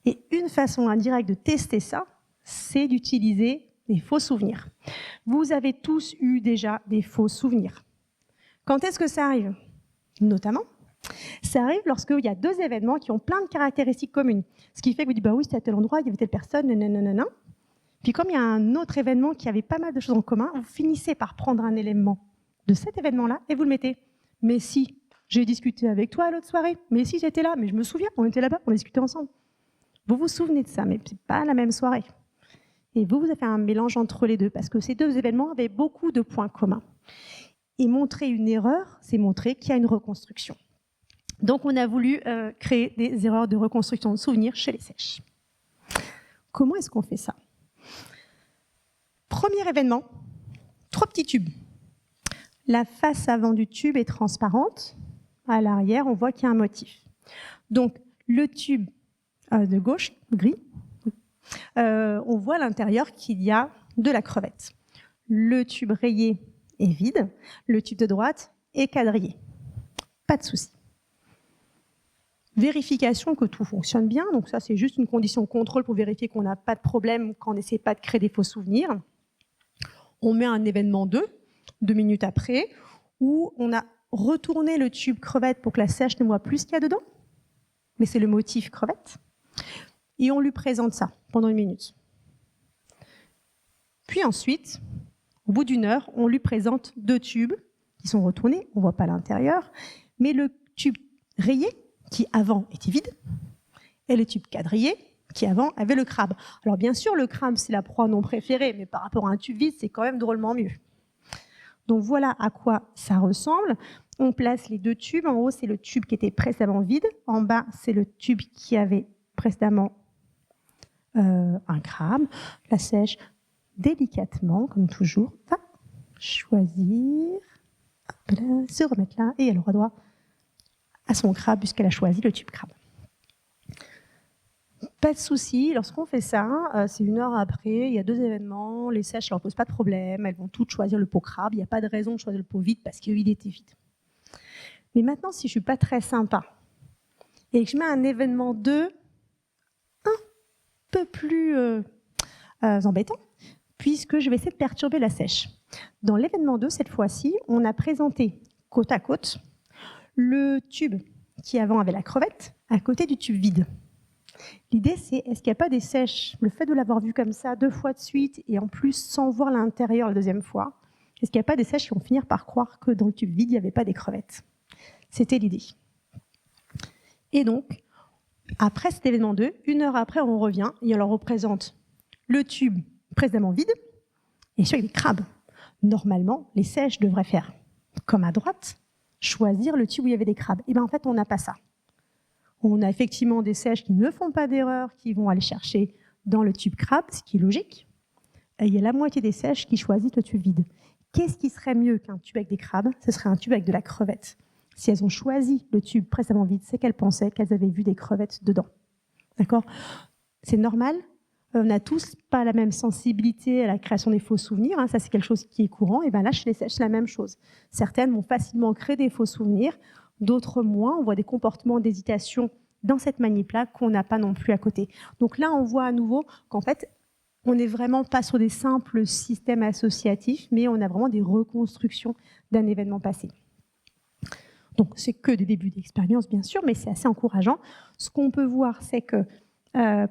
Speaker 1: Et une façon indirecte de tester ça, c'est d'utiliser des faux souvenirs. Vous avez tous eu déjà des faux souvenirs. Quand est-ce que ça arrive? Notamment, ça arrive lorsqu'il y a 2 événements qui ont plein de caractéristiques communes. Ce qui fait que vous dites, oui, c'était à tel endroit, il y avait telle personne, non. Puis comme il y a un autre événement qui avait pas mal de choses en commun, vous finissez par prendre un élément de cet événement-là et vous le mettez. Mais si, j'ai discuté avec toi à l'autre soirée, mais si j'étais là, mais je me souviens, on était là-bas, on discutait ensemble. Vous vous souvenez de ça, mais ce n'est pas la même soirée. Et vous avez fait un mélange entre les deux, parce que ces 2 événements avaient beaucoup de points communs. Et montrer une erreur, c'est montrer qu'il y a une reconstruction. Donc on a voulu créer des erreurs de reconstruction de souvenirs chez les sèches. Comment est-ce qu'on fait ça? Premier événement, 3 petits tubes. La face avant du tube est transparente. À l'arrière, on voit qu'il y a un motif. Donc le tube de gauche, gris, on voit à l'intérieur qu'il y a de la crevette. Le tube rayé est vide, le tube de droite est quadrillé. Pas de souci. Vérification que tout fonctionne bien, donc ça c'est juste une condition de contrôle pour vérifier qu'on n'a pas de problème, qu'on n'essaie pas de créer des faux souvenirs. On met un événement 2 minutes après, où on a retourné le tube crevette pour que la sèche ne voit plus ce qu'il y a dedans, mais c'est le motif crevette. Et on lui présente ça pendant 1 minute. Puis ensuite, au bout d'1 heure, on lui présente 2 tubes qui sont retournés, on ne voit pas l'intérieur, mais le tube rayé, qui avant était vide, et le tube quadrillé, qui avant avait le crabe. Alors bien sûr, le crabe, c'est la proie non préférée, mais par rapport à un tube vide, c'est quand même drôlement mieux. Donc voilà à quoi ça ressemble. On place les 2 tubes. En haut, c'est le tube qui était précédemment vide. En bas, c'est le tube qui avait précédemment un crabe. La sèche, délicatement, comme toujours, va choisir, hop là, se remettre là, et elle aura droit à son crabe puisqu'elle a choisi le tube crabe. Pas de souci, lorsqu'on fait ça, c'est 1 heure après, il y a 2 événements, les sèches ne leur posent pas de problème, elles vont toutes choisir le pot crabe, il n'y a pas de raison de choisir le pot vide parce qu'il était vide. Mais maintenant, si je ne suis pas très sympa et que je mets un événement 2 un peu plus embêtant, puisque je vais essayer de perturber la sèche. Dans l'événement 2, cette fois-ci, on a présenté côte à côte le tube qui avant avait la crevette à côté du tube vide. L'idée, c'est est-ce qu'il n'y a pas des sèches, le fait de l'avoir vu comme ça 2 fois de suite et en plus sans voir l'intérieur la deuxième fois, est-ce qu'il n'y a pas des sèches qui vont finir par croire que dans le tube vide, il n'y avait pas des crevettes? C'était l'idée. Et donc, après cet événement 2, 1 heure après, on revient et on leur représente le tube précédemment vide et celui avec des crabes. Normalement, les sèches devraient faire comme à droite, choisir le tube où il y avait des crabes. Et bien en fait, on n'a pas ça. On a effectivement des sèches qui ne font pas d'erreur, qui vont aller chercher dans le tube crabe, ce qui est logique. Et il y a la moitié des sèches qui choisissent le tube vide. Qu'est-ce qui serait mieux qu'un tube avec des crabes? Ce serait un tube avec de la crevette. Si elles ont choisi le tube précédemment vide, c'est qu'elles pensaient qu'elles avaient vu des crevettes dedans. D'accord? C'est normal. On n'a tous pas la même sensibilité à la création des faux souvenirs. Ça, c'est quelque chose qui est courant. Et bien là, chez les sèches, c'est la même chose. Certaines vont facilement créer des faux souvenirs, d'autres moins. On voit des comportements d'hésitation dans cette manip-là qu'on n'a pas non plus à côté. Donc là, on voit à nouveau qu'en fait, on n'est vraiment pas sur des simples systèmes associatifs, mais on a vraiment des reconstructions d'un événement passé. Donc, c'est que des débuts d'expérience, bien sûr, mais c'est assez encourageant. Ce qu'on peut voir, c'est que,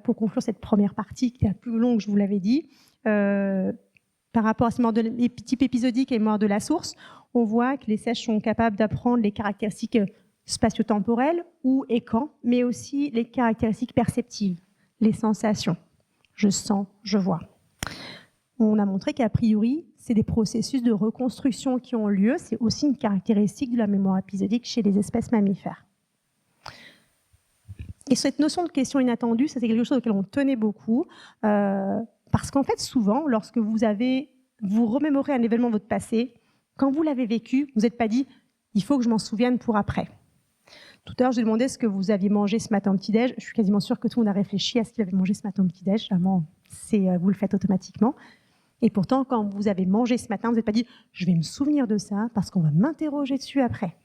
Speaker 1: pour conclure cette première partie, qui est la plus longue, je vous l'avais dit, par rapport à ces mémoires les types épisodiques et mémoires de la source, on voit que les sèches sont capables d'apprendre les caractéristiques spatio-temporelles ou écans, mais aussi les caractéristiques perceptives, les sensations. Je sens, je vois. On a montré qu'a priori, c'est des processus de reconstruction qui ont lieu. C'est aussi une caractéristique de la mémoire épisodique chez les espèces mammifères. Et cette notion de question inattendue, ça c'est quelque chose auquel on tenait beaucoup, parce qu'en fait, souvent, lorsque vous remémorez un événement de votre passé, quand vous l'avez vécu, vous n'êtes pas dit « il faut que je m'en souvienne pour après ». Tout à l'heure, je demandais ce que vous aviez mangé ce matin au petit-déj. Je suis quasiment sûre que tout le monde a réfléchi à ce qu'il avait mangé ce matin au petit-déj. Vraiment, vous le faites automatiquement. Et pourtant, quand vous avez mangé ce matin, vous n'êtes pas dit « je vais me souvenir de ça parce qu'on va m'interroger dessus après ».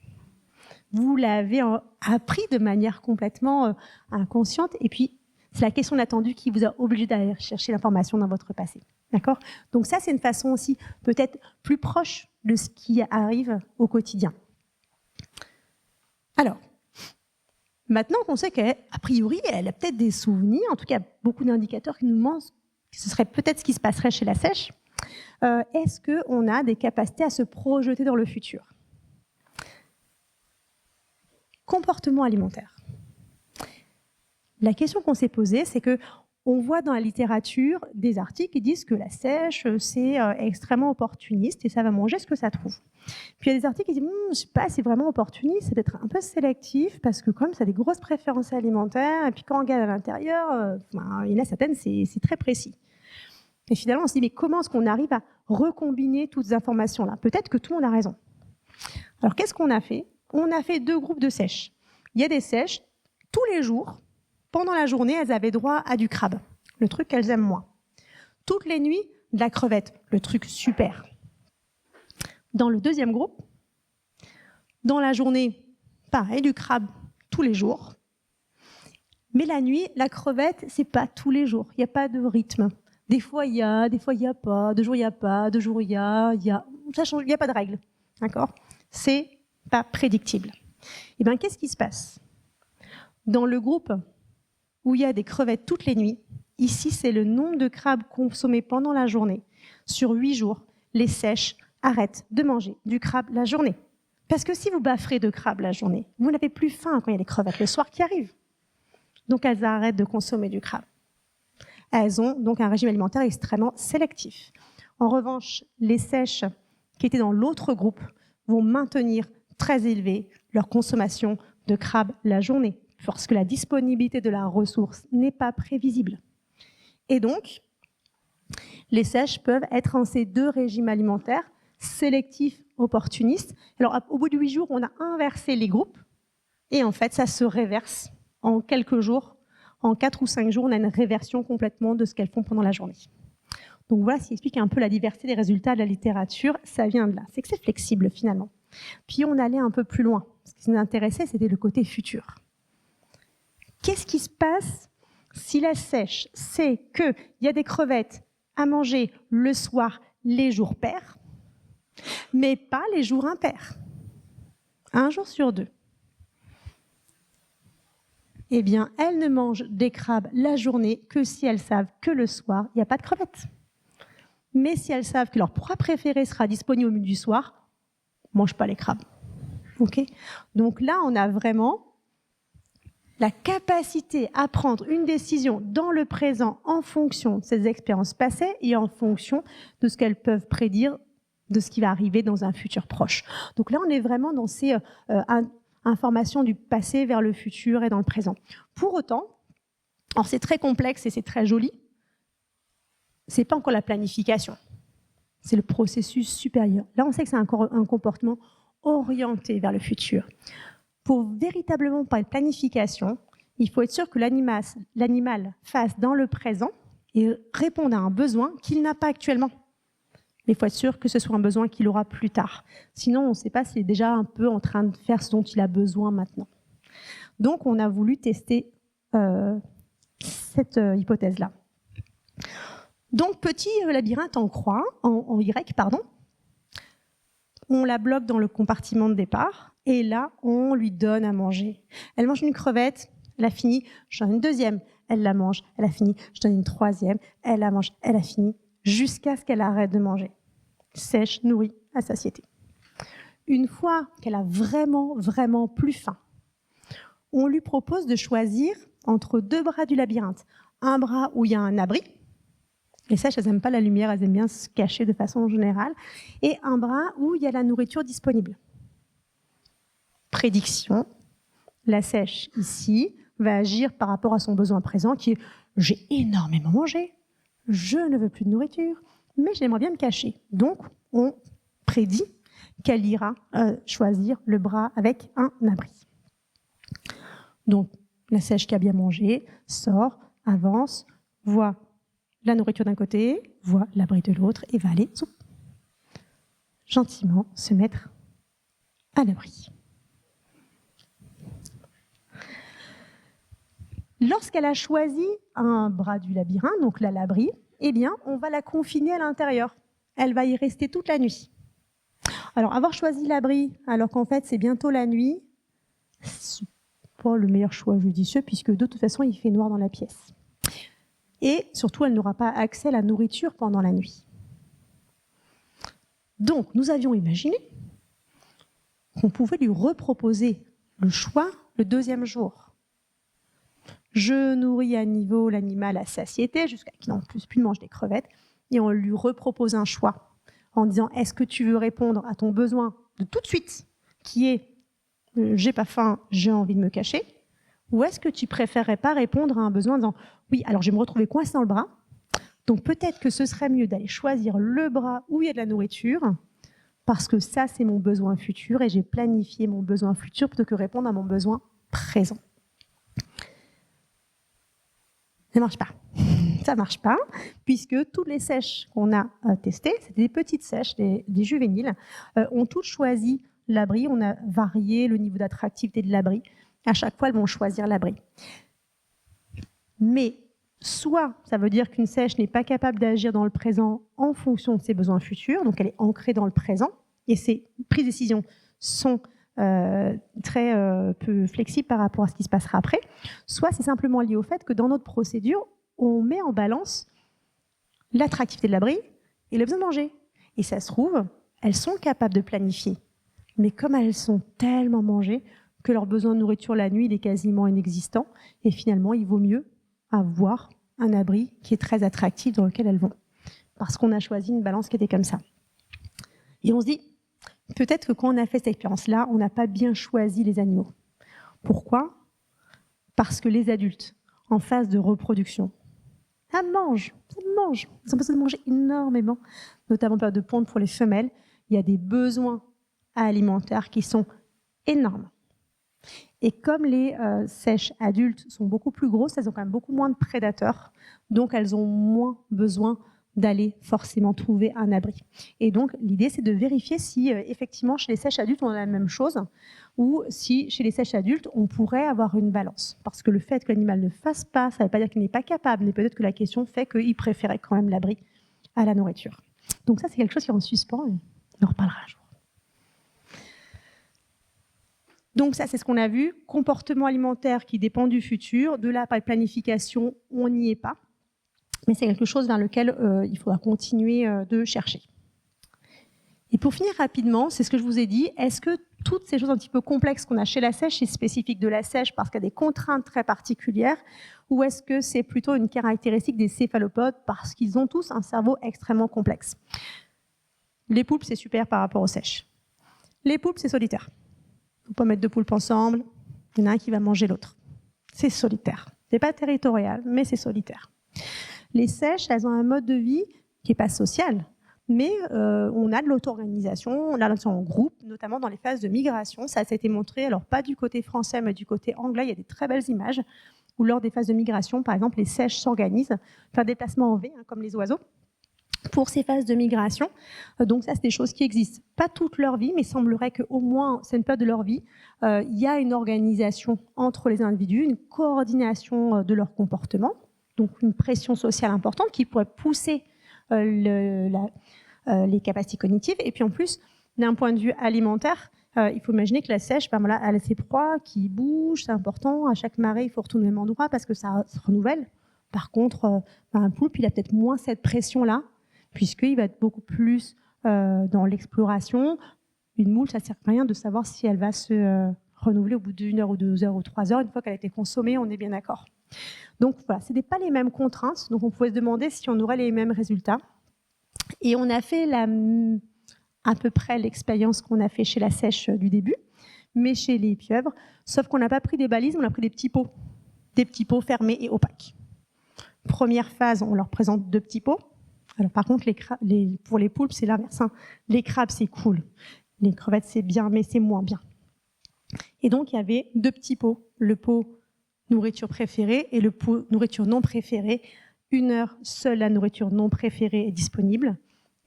Speaker 1: Vous l'avez appris de manière complètement inconsciente. Et puis, c'est la question inattendue qui vous a obligé d'aller chercher l'information dans votre passé. D'accord ? Donc ça, c'est une façon aussi peut-être plus proche de ce qui arrive au quotidien. Alors, maintenant qu'on sait qu'a priori, elle a peut-être des souvenirs, en tout cas beaucoup d'indicateurs qui nous montrent que ce serait peut-être ce qui se passerait chez la sèche, est-ce qu'on a des capacités à se projeter dans le futur ? Comportement alimentaire. La question qu'on s'est posée, c'est qu'on voit dans la littérature des articles qui disent que la sèche, c'est extrêmement opportuniste et ça va manger ce que ça trouve. Puis il y a des articles qui disent je ne sais pas, c'est vraiment opportuniste, c'est d'être un peu sélectif parce que comme ça a des grosses préférences alimentaires et puis quand on regarde à l'intérieur, il y en a certaines, c'est très précis. Et finalement, on se dit mais comment est-ce qu'on arrive à recombiner toutes ces informations-là? Peut-être que tout le monde a raison. Alors qu'est-ce qu'on a fait? On a fait 2 groupes de sèches. Il y a des sèches, tous les jours, pendant la journée, elles avaient droit à du crabe, le truc qu'elles aiment moins. Toutes les nuits, de la crevette, le truc super. Dans le deuxième groupe, dans la journée, pareil, du crabe tous les jours. Mais la nuit, la crevette, c'est pas tous les jours. Il n'y a pas de rythme. Des fois, il y a, des fois, il n'y a pas. 2 jours, il n'y a pas. 2 jours, il y a. Ça change, il n'y a pas de règle. D'accord ? C'est pas prédictible. Et bien, qu'est-ce qui se passe? Dans le groupe où il y a des crevettes toutes les nuits, ici, c'est le nombre de crabes consommés pendant la journée. Sur 8 jours, les sèches arrêtent de manger du crabe la journée. Parce que si vous bafferez de crabe la journée, vous n'avez plus faim quand il y a des crevettes le soir qui arrivent. Donc, elles arrêtent de consommer du crabe. Elles ont donc un régime alimentaire extrêmement sélectif. En revanche, les sèches qui étaient dans l'autre groupe vont maintenir très élevée leur consommation de crabe la journée, parce que la disponibilité de la ressource n'est pas prévisible. Et donc, les sèches peuvent être en ces 2 régimes alimentaires, sélectifs, opportunistes. Alors, au bout de 8 jours, on a inversé les groupes, et en fait, ça se réverse en quelques jours. En 4 ou 5 jours, on a une réversion complètement de ce qu'elles font pendant la journée. Donc voilà ce qui explique un peu la diversité des résultats de la littérature. Ça vient de là. C'est que c'est flexible, finalement. Puis on allait un peu plus loin. Ce qui nous intéressait, c'était le côté futur. Qu'est-ce qui se passe si la sèche sait qu'il y a des crevettes à manger le soir les jours pairs, mais pas les jours impairs, un jour sur deux? Eh bien, elles ne mangent des crabes la journée que si elles savent que le soir, il n'y a pas de crevettes. Mais si elles savent que leur proie préférée sera disponible au milieu du soir, ne mangent pas les crabes. Okay. Donc là, on a vraiment la capacité à prendre une décision dans le présent en fonction de ces expériences passées et en fonction de ce qu'elles peuvent prédire de ce qui va arriver dans un futur proche. Donc là, on est vraiment dans ces informations du passé vers le futur et dans le présent. Pour autant, alors c'est très complexe et c'est très joli, c'est pas encore la planification, c'est le processus supérieur. Là, on sait que c'est un comportement orienté vers le futur. Pour véritablement parler de planification, il faut être sûr que l'animal fasse dans le présent et réponde à un besoin qu'il n'a pas actuellement. Mais il faut être sûr que ce soit un besoin qu'il aura plus tard. Sinon, on ne sait pas s'il est déjà un peu en train de faire ce dont il a besoin maintenant. Donc, on a voulu tester cette hypothèse-là. Donc, petit labyrinthe en croix, en Y, pardon. On la bloque dans le compartiment de départ et là, on lui donne à manger. Elle mange une crevette, elle a fini, je donne une deuxième, elle la mange, elle a fini, je donne une troisième, elle la mange, elle a fini, jusqu'à ce qu'elle arrête de manger. Sèche, nourrie, à satiété. Une fois qu'elle a vraiment, vraiment plus faim, on lui propose de choisir entre deux bras du labyrinthe. Un bras où il y a un abri. Les sèches, elles n'aiment pas la lumière, elles aiment bien se cacher de façon générale. Et un bras où il y a la nourriture disponible. Prédiction, la sèche ici va agir par rapport à son besoin présent qui est « j'ai énormément mangé, je ne veux plus de nourriture, mais j'aimerais bien me cacher ». Donc, on prédit qu'elle ira choisir le bras avec un abri. Donc, la sèche qui a bien mangé sort, avance, voit la nourriture d'un côté, voit l'abri de l'autre et va aller gentiment se mettre à l'abri. Lorsqu'elle a choisi un bras du labyrinthe, donc là l'abri, eh bien, on va la confiner à l'intérieur. Elle va y rester toute la nuit. Alors, avoir choisi l'abri, alors qu'en fait c'est bientôt la nuit, c'est pas le meilleur choix judicieux, puisque de toute façon il fait noir dans la pièce. Et surtout, elle n'aura pas accès à la nourriture pendant la nuit. Donc, nous avions imaginé qu'on pouvait lui reproposer le choix le deuxième jour. Je nourris à niveau l'animal à satiété, jusqu'à qu'il n'en puisse plus manger des crevettes, et on lui repropose un choix en disant « Est-ce que tu veux répondre à ton besoin de tout de suite, qui est « J'ai pas faim, j'ai envie de me cacher », ou est-ce que tu préférerais pas répondre à un besoin en disant « Oui, alors je vais me retrouver coincé dans le bras, donc peut-être que ce serait mieux d'aller choisir le bras où il y a de la nourriture, parce que ça, c'est mon besoin futur, et j'ai planifié mon besoin futur plutôt que répondre à mon besoin présent. » Ça ne marche pas. Ça ne marche pas, puisque toutes les sèches qu'on a testées, c'était des petites sèches, des juvéniles, ont toutes choisi l'abri. On a varié le niveau d'attractivité de l'abri. À chaque fois, elles vont choisir l'abri. Mais soit ça veut dire qu'une sèche n'est pas capable d'agir dans le présent en fonction de ses besoins futurs, donc elle est ancrée dans le présent, et ses prises de décision sont très peu flexibles par rapport à ce qui se passera après, soit c'est simplement lié au fait que dans notre procédure, on met en balance l'attractivité de l'abri et le besoin de manger. Et ça se trouve, elles sont capables de planifier, mais comme elles sont tellement mangées que leur besoin de nourriture la nuit il est quasiment inexistant, et finalement il vaut mieux avoir un abri qui est très attractif dans lequel elles vont, parce qu'on a choisi une balance qui était comme ça. Et on se dit, peut-être que quand on a fait cette expérience-là, on n'a pas bien choisi les animaux. Pourquoi ? Parce que les adultes, en phase de reproduction, ça mange. Ils ont besoin de manger énormément, notamment en période de ponte pour les femelles. Il y a des besoins alimentaires qui sont énormes. Et comme les sèches adultes sont beaucoup plus grosses, elles ont quand même beaucoup moins de prédateurs, donc elles ont moins besoin d'aller forcément trouver un abri. Et donc, l'idée, c'est de vérifier si, effectivement, chez les sèches adultes, on a la même chose, ou si, chez les sèches adultes, on pourrait avoir une balance. Parce que le fait que l'animal ne fasse pas, ça ne veut pas dire qu'il n'est pas capable, mais peut-être que la question fait qu'il préférait quand même l'abri à la nourriture. Donc ça, c'est quelque chose qui est en suspens, et on en reparlera un jour. Donc ça, c'est ce qu'on a vu. Comportement alimentaire qui dépend du futur. De là, par planification, on n'y est pas. Mais c'est quelque chose vers lequel il faudra continuer de chercher. Et pour finir rapidement, c'est ce que je vous ai dit, est-ce que toutes ces choses un petit peu complexes qu'on a chez la sèche, c'est spécifique de la sèche parce qu'il y a des contraintes très particulières, ou est-ce que c'est plutôt une caractéristique des céphalopodes parce qu'ils ont tous un cerveau extrêmement complexe? Les poulpes, c'est super par rapport aux sèches. Les poulpes, c'est solitaire. Il ne faut pas mettre deux poulpes ensemble, il y en a un qui va manger l'autre. C'est solitaire. Ce n'est pas territorial, mais c'est solitaire. Les sèches, elles ont un mode de vie qui n'est pas social, mais on a de l'auto-organisation, on a l'organisation en groupe, notamment dans les phases de migration. Ça a été montré, alors pas du côté français, mais du côté anglais. Il y a des très belles images où lors des phases de migration, par exemple, les sèches s'organisent, font des déplacements en V, comme les oiseaux, pour ces phases de migration. Donc ça, c'est des choses qui existent. Pas toute leur vie, mais il semblerait qu'au moins, c'est une période de leur vie, il y a une organisation entre les individus, une coordination de leur comportement, donc une pression sociale importante qui pourrait pousser les capacités cognitives. Et puis en plus, d'un point de vue alimentaire, il faut imaginer que la sèche, elle a ses proies qui bougent, c'est important. À chaque marée, il faut retourner au même endroit parce que ça se renouvelle. Par contre, un poulpe, il a peut-être moins cette pression-là, puisqu'il va être beaucoup plus dans l'exploration. Une moule, ça ne sert à rien de savoir si elle va se renouveler au bout d'1 heure ou 2 heures ou 3 heures. Une fois qu'elle a été consommée, on est bien d'accord. Donc voilà, ce n'est pas les mêmes contraintes, donc on pouvait se demander si on aurait les mêmes résultats. Et on a fait à peu près l'expérience qu'on a fait chez la sèche du début, mais chez les pieuvres, sauf qu'on n'a pas pris des balises, on a pris des petits pots fermés et opaques. Première phase, on leur présente 2 petits pots. Alors par contre, pour les poulpes, c'est l'inverse. Les crabes, c'est cool. Les crevettes, c'est bien, mais c'est moins bien. Et donc, il y avait 2 petits pots. Le pot nourriture préférée et le pot nourriture non préférée. 1 heure, seule la nourriture non préférée est disponible.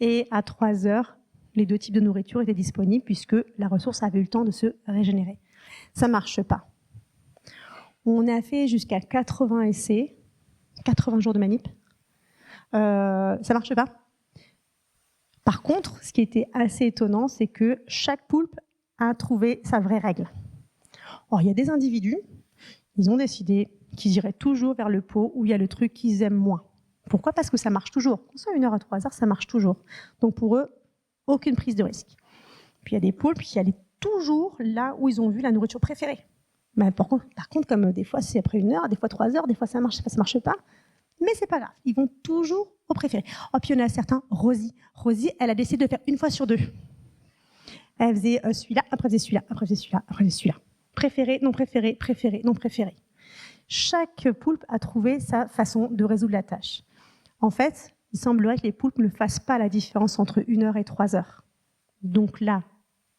Speaker 1: Et à 3 heures, les 2 types de nourriture étaient disponibles puisque la ressource avait eu le temps de se régénérer. Ça ne marche pas. On a fait jusqu'à 80 essais, 80 jours de manip. Ça ne marche pas. Par contre, ce qui était assez étonnant, c'est que chaque poulpe a trouvé sa vraie règle. Or, il y a des individus, ils ont décidé qu'ils iraient toujours vers le pot où il y a le truc qu'ils aiment moins. Pourquoi ? Parce que ça marche toujours. Qu'on soit 1 heure à 3 heures, ça marche toujours. Donc pour eux, aucune prise de risque. Puis il y a des poulpes qui allaient toujours là où ils ont vu la nourriture préférée. Mais par contre, comme des fois c'est après 1 heure, des fois 3 heures, des fois ça marche pas. Mais c'est pas grave, ils vont toujours au préféré. Oh, puis il y en a certains, Rosie. Rosie, elle a décidé de le faire 1 fois sur 2. Elle faisait celui-là, après elle faisait celui-là, après elle faisait celui-là, après elle faisait celui-là. Préféré, non préféré, préféré, non préféré. Chaque poulpe a trouvé sa façon de résoudre la tâche. En fait, il semblerait que les poulpes ne fassent pas la différence entre 1 heure et 3 heures. Donc la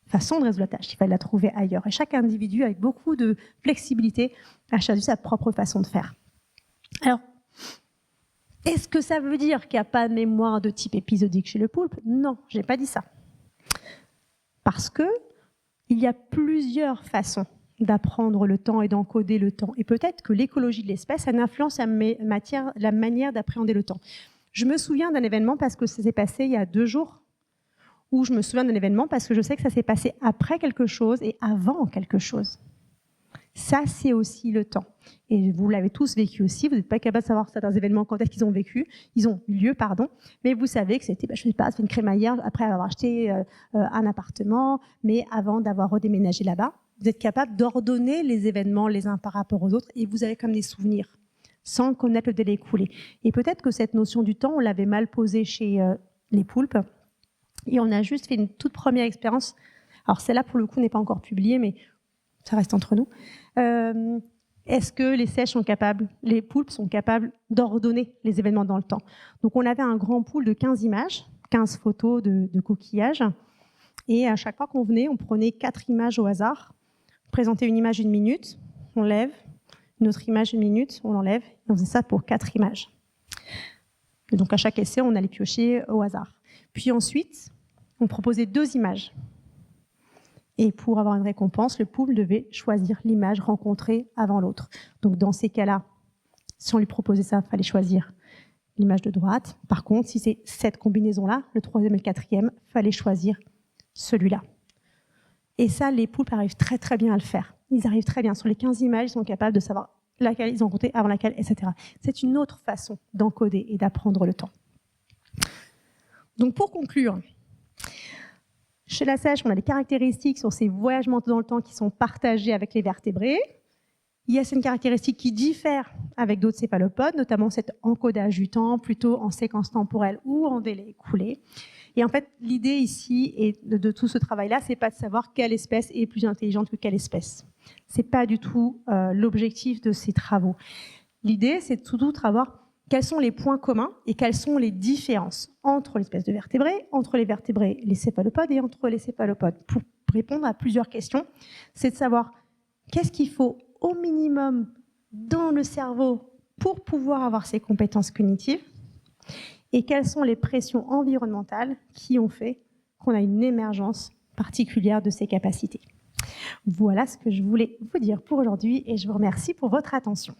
Speaker 1: façon de résoudre la tâche, il fallait la trouver ailleurs. Et chaque individu, avec beaucoup de flexibilité, a choisi sa propre façon de faire. Alors, est-ce que ça veut dire qu'il n'y a pas de mémoire de type épisodique chez le poulpe ? Non, je n'ai pas dit ça. Parce qu'il y a plusieurs façons d'apprendre le temps et d'encoder le temps. Et peut-être que l'écologie de l'espèce, elle influence la manière d'appréhender le temps. Je me souviens d'un événement parce que ça s'est passé il y a 2 jours, ou je me souviens d'un événement parce que je sais que ça s'est passé après quelque chose et avant quelque chose. Ça, c'est aussi le temps. Et vous l'avez tous vécu aussi. Vous n'êtes pas capable de savoir certains événements, quand est-ce qu'ils ont eu lieu, mais vous savez que c'était, je sais pas, c'est une crémaillère après avoir acheté un appartement, mais avant d'avoir redéménagé là-bas. Vous êtes capable d'ordonner les événements les uns par rapport aux autres et vous avez comme des souvenirs, sans connaître le délai écoulé. Et peut-être que cette notion du temps, on l'avait mal posée chez les poulpes, et on a juste fait une toute première expérience. Alors celle-là, pour le coup, n'est pas encore publiée, mais ça reste entre nous. Est-ce que les poulpes sont capables d'ordonner les événements dans le temps ? Donc on avait un grand pool de 15 images, 15 photos de coquillages, et à chaque fois qu'on venait, on prenait 4 images au hasard, présentait une image 1 minute, on lève, une autre image 1 minute, on l'enlève, et on faisait ça pour 4 images. Et donc à chaque essai, on allait piocher au hasard. Puis ensuite, on proposait 2 images. Et pour avoir une récompense, le pool devait choisir l'image rencontrée avant l'autre. Donc dans ces cas-là, si on lui proposait ça, il fallait choisir l'image de droite. Par contre, si c'est cette combinaison-là, le 3e et le 4e, il fallait choisir celui-là. Et ça, les poules arrivent très très bien à le faire. Ils arrivent très bien. Sur les 15 images, ils sont capables de savoir laquelle ils ont compté avant laquelle, etc. C'est une autre façon d'encoder et d'apprendre le temps. Donc pour conclure, chez la sèche, on a des caractéristiques sur ces voyagements dans le temps qui sont partagés avec les vertébrés. Il y a certaines caractéristiques qui diffèrent avec d'autres céphalopodes, notamment cet encodage du temps, plutôt en séquence temporelle ou en délai écoulé. Et en fait, l'idée ici et de tout ce travail-là, c'est pas de savoir quelle espèce est plus intelligente que quelle espèce. C'est pas du tout l'objectif de ces travaux. L'idée, c'est surtout de savoir quels sont les points communs et quelles sont les différences entre les espèces de vertébrés, entre les vertébrés, les céphalopodes et entre les céphalopodes. Pour répondre à plusieurs questions, c'est de savoir qu'est-ce qu'il faut au minimum dans le cerveau pour pouvoir avoir ces compétences cognitives et quelles sont les pressions environnementales qui ont fait qu'on a une émergence particulière de ces capacités. Voilà ce que je voulais vous dire pour aujourd'hui et je vous remercie pour votre attention.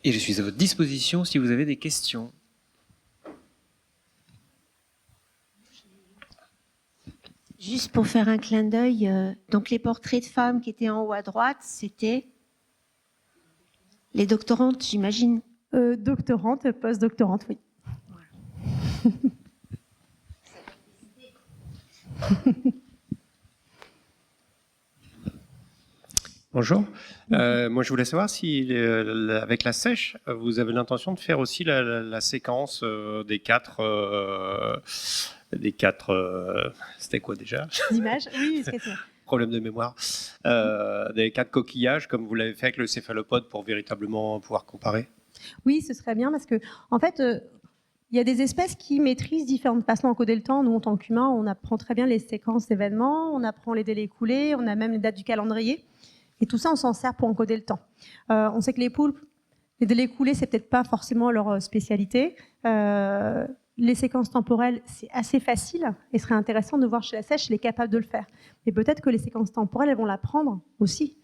Speaker 2: Et je suis à votre disposition si vous avez des questions.
Speaker 3: Juste pour faire un clin d'œil, donc les portraits de femmes qui étaient en haut à droite, c'était les doctorantes, j'imagine.
Speaker 1: Doctorante, post-doctorante, oui.
Speaker 4: Bonjour. Moi, je voulais savoir si, avec la sèche, vous avez l'intention de faire aussi la séquence des quatre. C'était quoi déjà?
Speaker 1: Images, oui, c'est ça.
Speaker 4: Problème de mémoire. Des 4 coquillages, comme vous l'avez fait avec le céphalopode, pour véritablement pouvoir comparer.
Speaker 1: Oui, ce serait bien parce que, en fait, il y a des espèces qui maîtrisent différentes façons d'encoder le temps. Nous, en tant qu'humains, on apprend très bien les séquences d'événements, on apprend les délais écoulés, on a même les dates du calendrier. Et tout ça, on s'en sert pour encoder le temps. On sait que les poulpes, les délais écoulés, c'est peut-être pas forcément leur spécialité. Les séquences temporelles, c'est assez facile et ce serait intéressant de voir chez la sèche, elle est capable de le faire. Mais peut-être que les séquences temporelles, elles vont l'apprendre aussi,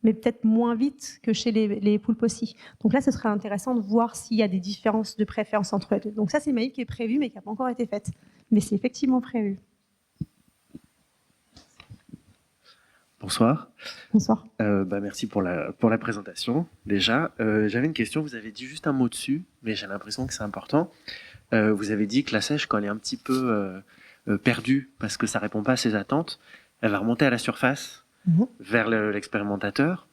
Speaker 1: mais peut-être moins vite que chez les poulpes aussi. Donc là, ce serait intéressant de voir s'il y a des différences de préférence entre les deux. Donc ça, c'est une manip qui est prévue, mais qui n'a pas encore été faite. Mais c'est effectivement prévu.
Speaker 5: Bonsoir.
Speaker 1: Bonsoir.
Speaker 5: Merci pour la présentation. Déjà, j'avais une question. Vous avez dit juste un mot dessus, mais j'ai l'impression que c'est important. Vous avez dit que la sèche, quand elle est un petit peu perdue parce que ça répond pas à ses attentes, elle va remonter à la surface vers l'expérimentateur.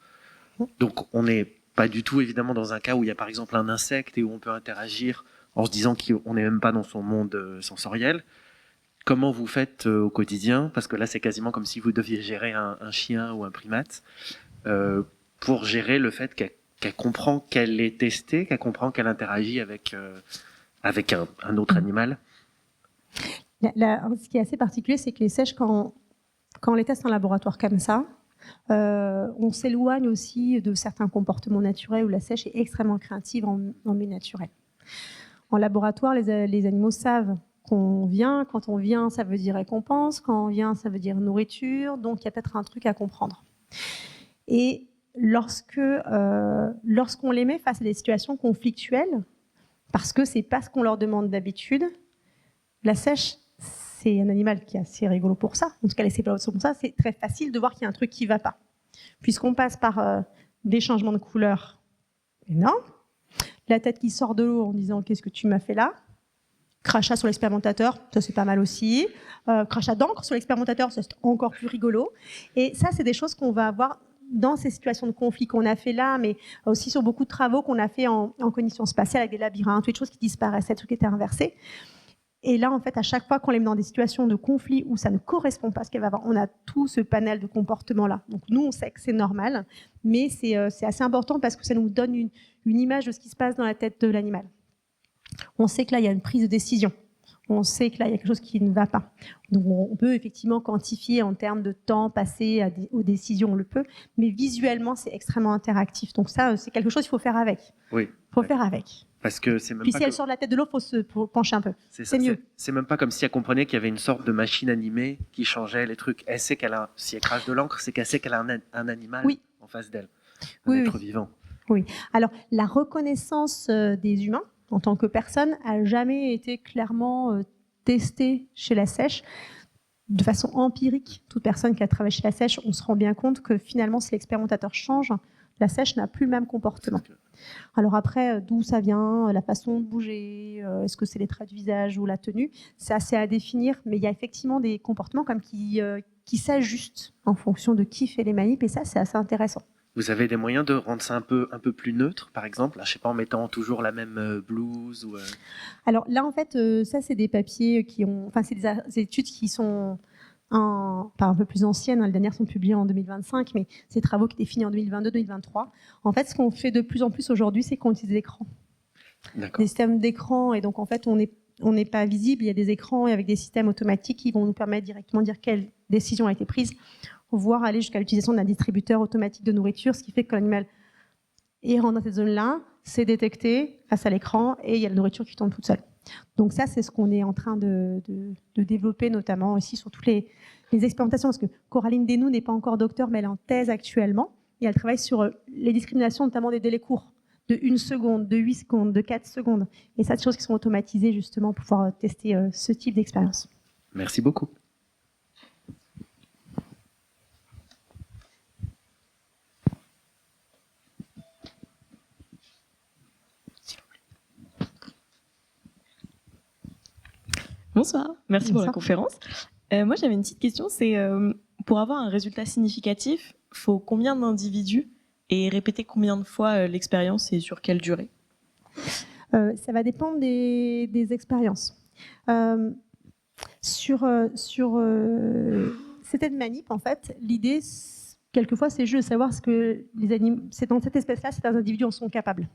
Speaker 5: Donc, on n'est pas du tout évidemment dans un cas où il y a par exemple un insecte et où on peut interagir en se disant qu'on n'est même pas dans son monde sensoriel. Comment vous faites au quotidien, parce que là c'est quasiment comme si vous deviez gérer un chien ou un primate, pour gérer le fait qu'elle comprend qu'elle est testée, qu'elle comprend qu'elle interagit avec un autre animal.
Speaker 1: Ce qui est assez particulier, c'est que les sèches, quand on les teste en laboratoire comme ça, on s'éloigne aussi de certains comportements naturels où la sèche est extrêmement créative en milieu naturel. En laboratoire, les animaux savent qu'on vient. Quand on vient, ça veut dire récompense. Quand on vient, ça veut dire nourriture. Donc, il y a peut-être un truc à comprendre. Et lorsqu'on les met face à des situations conflictuelles, parce que c'est pas ce qu'on leur demande d'habitude, la sèche, c'est un animal qui est assez rigolo pour ça. En tout cas, les céphalopodes sont pour ça. C'est très facile de voir qu'il y a un truc qui va pas. Puisqu'on passe par des changements de couleur énormes, la tête qui sort de l'eau en disant « qu'est-ce que tu m'as fait là ?» Crachat sur l'expérimentateur, ça c'est pas mal aussi. Crachat d'encre sur l'expérimentateur, ça c'est encore plus rigolo. Et ça, c'est des choses qu'on va avoir dans ces situations de conflit qu'on a fait là, mais aussi sur beaucoup de travaux qu'on a fait en cognition spatiale avec des labyrinthes, des choses qui disparaissaient, des trucs qui étaient inversés. Et là, en fait, à chaque fois qu'on les met dans des situations de conflit où ça ne correspond pas à ce qu'elle va avoir, on a tout ce panel de comportements-là. Donc nous, on sait que c'est normal, mais c'est assez important parce que ça nous donne une image de ce qui se passe dans la tête de l'animal. On sait que là, il y a une prise de décision. on sait que là, il y a quelque chose qui ne va pas. Donc, on peut effectivement quantifier en termes de temps passé aux décisions, on le peut, mais visuellement, c'est extrêmement interactif. Donc ça, c'est quelque chose qu'il faut faire avec.
Speaker 5: Oui.
Speaker 1: Il faut faire avec.
Speaker 5: Parce que c'est même
Speaker 1: Puis
Speaker 5: pas
Speaker 1: si elle
Speaker 5: comme-
Speaker 1: sort de la tête de l'eau, il faut se pencher un peu.
Speaker 5: ça,
Speaker 1: c'est mieux.
Speaker 5: C'est même pas comme si elle comprenait qu'il y avait une sorte de machine animée qui changeait les trucs. Elle sait qu'elle a, si elle crache de l'encre, c'est qu'elle sait qu'elle a un animal
Speaker 1: Oui.
Speaker 5: en face d'elle, un
Speaker 1: Oui,
Speaker 5: être
Speaker 1: oui.
Speaker 5: vivant.
Speaker 1: Alors, la reconnaissance des humains en tant que personne a jamais été clairement testée chez la sèche. De façon empirique, toute personne qui a travaillé chez la sèche, on se rend bien compte que finalement, si l'expérimentateur change, la sèche n'a plus le même comportement. Alors après, d'où ça vient, la façon de bouger, est-ce que c'est les traits du visage ou la tenue, c'est assez à définir, mais il y a effectivement des comportements comme qui s'ajustent en fonction de qui fait les manips, et ça, c'est assez intéressant.
Speaker 5: Vous avez des moyens de rendre ça un peu plus neutre, par exemple, là, je sais pas, en mettant toujours la même blouse ou.
Speaker 1: Alors là, en fait, ça, c'est des papiers c'est des études qui sont pas un peu plus anciennes. Les dernières sont publiées en 2025, mais ces travaux qui étaient finis en 2022-2023. En fait, ce qu'on fait de plus en plus aujourd'hui, c'est qu'on utilise des écrans.
Speaker 5: D'accord.
Speaker 1: Des systèmes d'écran, et donc en fait, on n'est pas visible. Il y a des écrans et avec des systèmes automatiques qui vont nous permettre directement de dire quelle décision a été prise, voire aller jusqu'à l'utilisation d'un distributeur automatique de nourriture, ce qui fait que l'animal est rentré dans cette zone-là, c'est détecté face à l'écran et il y a la nourriture qui tombe toute seule. Donc ça, c'est ce qu'on est en train de développer, notamment aussi sur toutes les expérimentations, parce que Coraline Desnoux n'est pas encore docteure, mais elle est en thèse actuellement, et elle travaille sur les discriminations, notamment des délais courts, de 1 seconde, de 8 secondes, de 4 secondes. Et ça, c'est des choses qui sont automatisées justement pour pouvoir tester ce type d'expérience.
Speaker 5: Merci beaucoup.
Speaker 6: Bonsoir, merci pour la
Speaker 1: Bonsoir.
Speaker 6: conférence. Moi, j'avais une petite question, c'est pour avoir un résultat significatif, faut combien d'individus et répéter combien de fois l'expérience et sur quelle durée?
Speaker 1: Ça va dépendre des expériences. Sur cette manip, en fait, l'idée, quelquefois, c'est juste de savoir ce que les animaux, c'est dans cette espèce-là, certains individus en sont capables.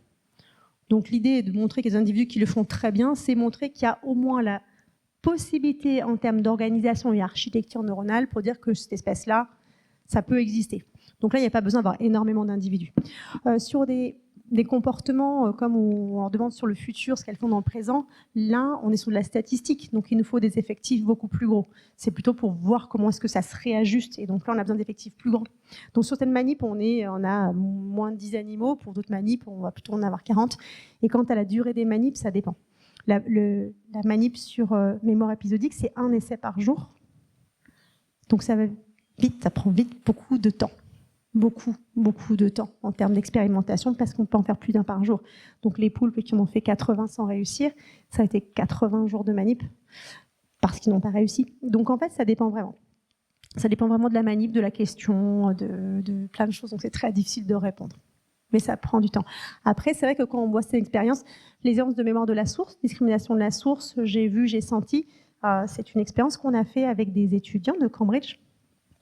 Speaker 1: Donc l'idée est de montrer que les individus qui le font très bien, c'est montrer qu'il y a au moins la possibilité en termes d'organisation et architecture neuronale pour dire que cette espèce-là, ça peut exister. Donc là, il n'y a pas besoin d'avoir énormément d'individus. Sur des comportements comme on leur demande sur le futur, ce qu'elles font dans le présent, là, on est sur de la statistique, donc il nous faut des effectifs beaucoup plus gros. C'est plutôt pour voir comment est-ce que ça se réajuste, et donc là, on a besoin d'effectifs plus grands. Donc sur certaines manips, on a moins de 10 animaux, pour d'autres manips, on va plutôt en avoir 40, et quant à la durée des manips, ça dépend. La manip sur mémoire épisodique, c'est 1 essai par jour, donc ça va vite, ça prend vite beaucoup de temps. Beaucoup de temps en termes d'expérimentation, parce qu'on peut en faire plus d'un par jour. Donc les poulpes qui en ont fait 80 sans réussir, ça a été 80 jours de manip parce qu'ils n'ont pas réussi. Donc en fait, ça dépend vraiment. Ça dépend vraiment de la manip, de la question, de plein de choses. Donc c'est très difficile de répondre. Mais ça prend du temps. Après, c'est vrai que quand on voit cette expérience, les séances de mémoire de la source, discrimination de la source, j'ai vu, j'ai senti, c'est une expérience qu'on a fait avec des étudiants de Cambridge,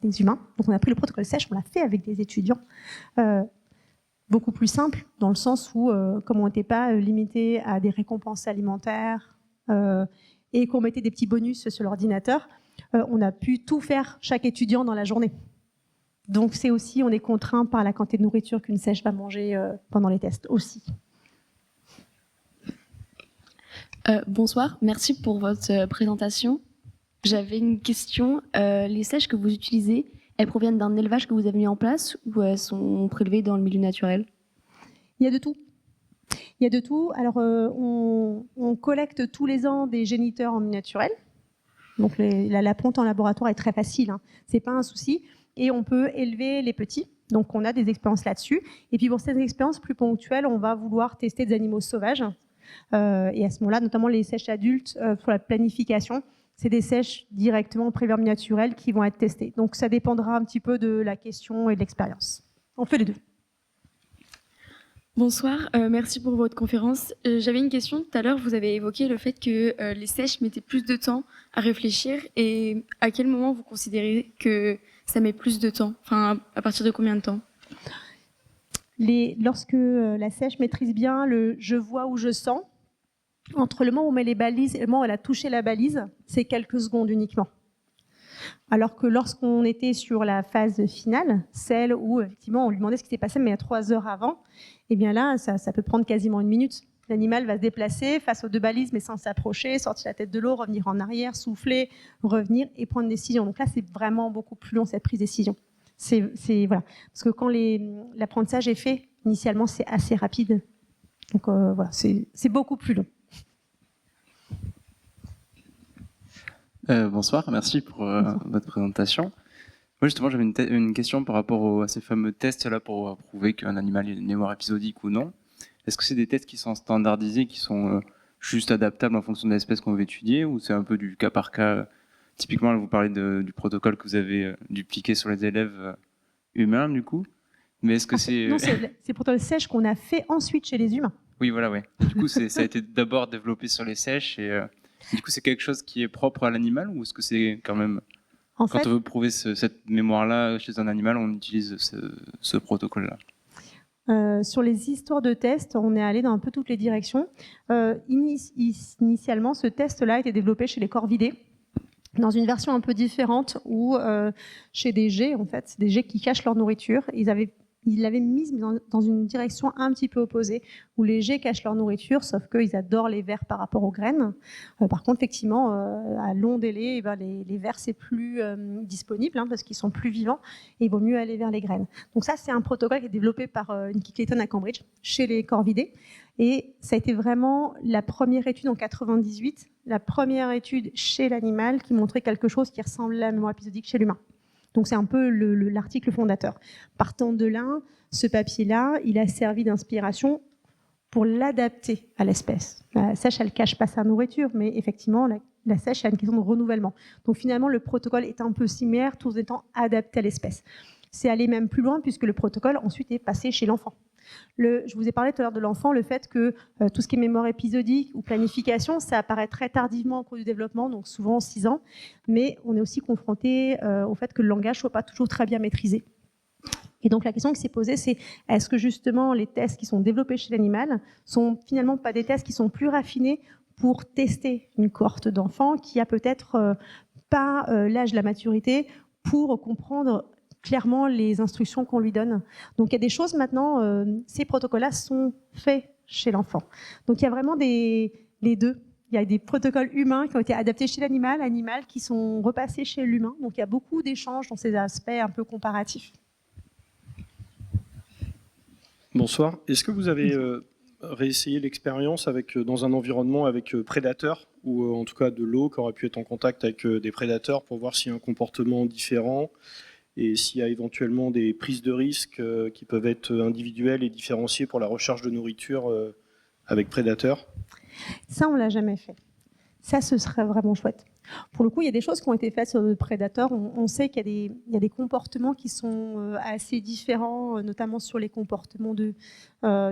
Speaker 1: des humains. Donc on a pris le protocole sèche, on l'a fait avec des étudiants. Beaucoup plus simple, dans le sens où, comme on n'était pas limité à des récompenses alimentaires et qu'on mettait des petits bonus sur l'ordinateur, on a pu tout faire, chaque étudiant, dans la journée. Donc c'est aussi, on est contraint par la quantité de nourriture qu'une sèche va manger pendant les tests aussi.
Speaker 7: Bonsoir, merci pour votre présentation. J'avais une question. Les sèches que vous utilisez, elles proviennent d'un élevage que vous avez mis en place ou elles sont prélevées dans le milieu naturel?
Speaker 1: Il y a de tout. Il y a de tout. Alors, on collecte tous les ans des géniteurs en milieu naturel. Donc la ponte en laboratoire est très facile, hein. C'est pas un souci. Et on peut élever les petits. Donc on a des expériences là-dessus. Et puis pour ces expériences plus ponctuelles, on va vouloir tester des animaux sauvages. Et à ce moment-là, notamment les sèches adultes pour la planification, c'est des sèches directement prélevées en milieu naturel qui vont être testées. Donc ça dépendra un petit peu de la question et de l'expérience. On fait les deux.
Speaker 7: Bonsoir, merci pour votre conférence. J'avais une question. Tout à l'heure, vous avez évoqué le fait que les sèches mettaient plus de temps à réfléchir. Et à quel moment vous considérez que ça met plus de temps? Enfin, à partir de combien de temps?
Speaker 1: Lorsque la sèche maîtrise bien le « je vois ou je sens », entre le moment où on met les balises et le moment où elle a touché la balise, c'est quelques secondes uniquement. Alors que lorsqu'on était sur la phase finale, celle où effectivement on lui demandait ce qui s'est passé, mais à 3 heures avant, et bien là, ça peut prendre quasiment 1 minute. L'animal va se déplacer face aux 2 balises, mais sans s'approcher, sortir la tête de l'eau, revenir en arrière, souffler, revenir et prendre une décision. Donc là, c'est vraiment beaucoup plus long, cette prise de décision. Voilà. Parce que quand l'apprentissage est fait, initialement, c'est assez rapide. Donc voilà, c'est beaucoup plus long.
Speaker 8: Bonsoir, merci pour votre présentation. Moi, justement, j'avais une question par rapport à ces fameux tests-là pour prouver qu'un animal a une mémoire épisodique ou non. Est-ce que c'est des tests qui sont standardisés, qui sont juste adaptables en fonction de l'espèce qu'on veut étudier, ou c'est un peu du cas par cas? Typiquement, là, vous parlez du protocole que vous avez dupliqué sur les élèves humains, du coup. Mais est-ce que c'est...
Speaker 1: Non, c'est le protocole sèche qu'on a fait ensuite chez les humains.
Speaker 8: Oui, voilà, ouais. Du coup, ça a été d'abord développé sur les sèches, et du coup, c'est quelque chose qui est propre à l'animal, ou est-ce que c'est quand même...
Speaker 1: En
Speaker 8: Quand
Speaker 1: fait,
Speaker 8: on veut prouver cette mémoire-là chez un animal, on utilise ce protocole-là.
Speaker 1: sur les histoires de tests, on est allé dans un peu toutes les directions. Initialement, ce test-là a été développé chez les corvidés, dans une version un peu différente, où chez des geais, en fait, des geais qui cachent leur nourriture, ils l'avaient mise dans une direction un petit peu opposée, où les geais cachent leur nourriture, sauf qu'ils adorent les vers par rapport aux graines. Par contre, effectivement, à long délai, les vers, c'est plus disponible, parce qu'ils sont plus vivants, et il vaut mieux aller vers les graines. Donc ça, c'est un protocole qui est développé par Nicky Clayton à Cambridge, chez les corvidés, et ça a été vraiment la première étude en 98, la première étude chez l'animal qui montrait quelque chose qui ressemblait à la mémoire épisodique chez l'humain. Donc c'est un peu l'article fondateur. Partant de là, ce papier-là, il a servi d'inspiration pour l'adapter à l'espèce. La sèche, elle ne cache pas sa nourriture, mais effectivement, la sèche a une question de renouvellement. Donc finalement, le protocole est un peu similaire, tout en étant adapté à l'espèce. C'est aller même plus loin, puisque le protocole ensuite est passé chez l'enfant. Je vous ai parlé tout à l'heure de l'enfant, le fait que tout ce qui est mémoire épisodique ou planification, ça apparaît très tardivement au cours du développement, donc souvent 6 ans, mais on est aussi confronté au fait que le langage ne soit pas toujours très bien maîtrisé. Et donc la question qui s'est posée, c'est est-ce que justement les tests qui sont développés chez l'animal sont finalement pas des tests qui sont plus raffinés pour tester une cohorte d'enfants qui a peut-être pas l'âge de la maturité pour comprendre clairement les instructions qu'on lui donne. Donc il y a des choses maintenant, ces protocoles-là sont faits chez l'enfant. Donc il y a vraiment les deux. Il y a des protocoles humains qui ont été adaptés chez l'animal, qui sont repassés chez l'humain. Donc il y a beaucoup d'échanges dans ces aspects un peu comparatifs.
Speaker 9: Bonsoir. Est-ce que vous avez réessayé l'expérience dans un environnement avec prédateurs, ou en tout cas de l'eau qui aurait pu être en contact avec des prédateurs pour voir s'il y a un comportement différent et s'il y a éventuellement des prises de risques qui peuvent être individuelles et différenciées pour la recherche de nourriture avec prédateurs? Ça,
Speaker 1: on ne l'a jamais fait. Ça, ce serait vraiment chouette. Pour le coup, il y a des choses qui ont été faites sur le prédateur. On sait qu'il y a des comportements qui sont assez différents, notamment sur les comportements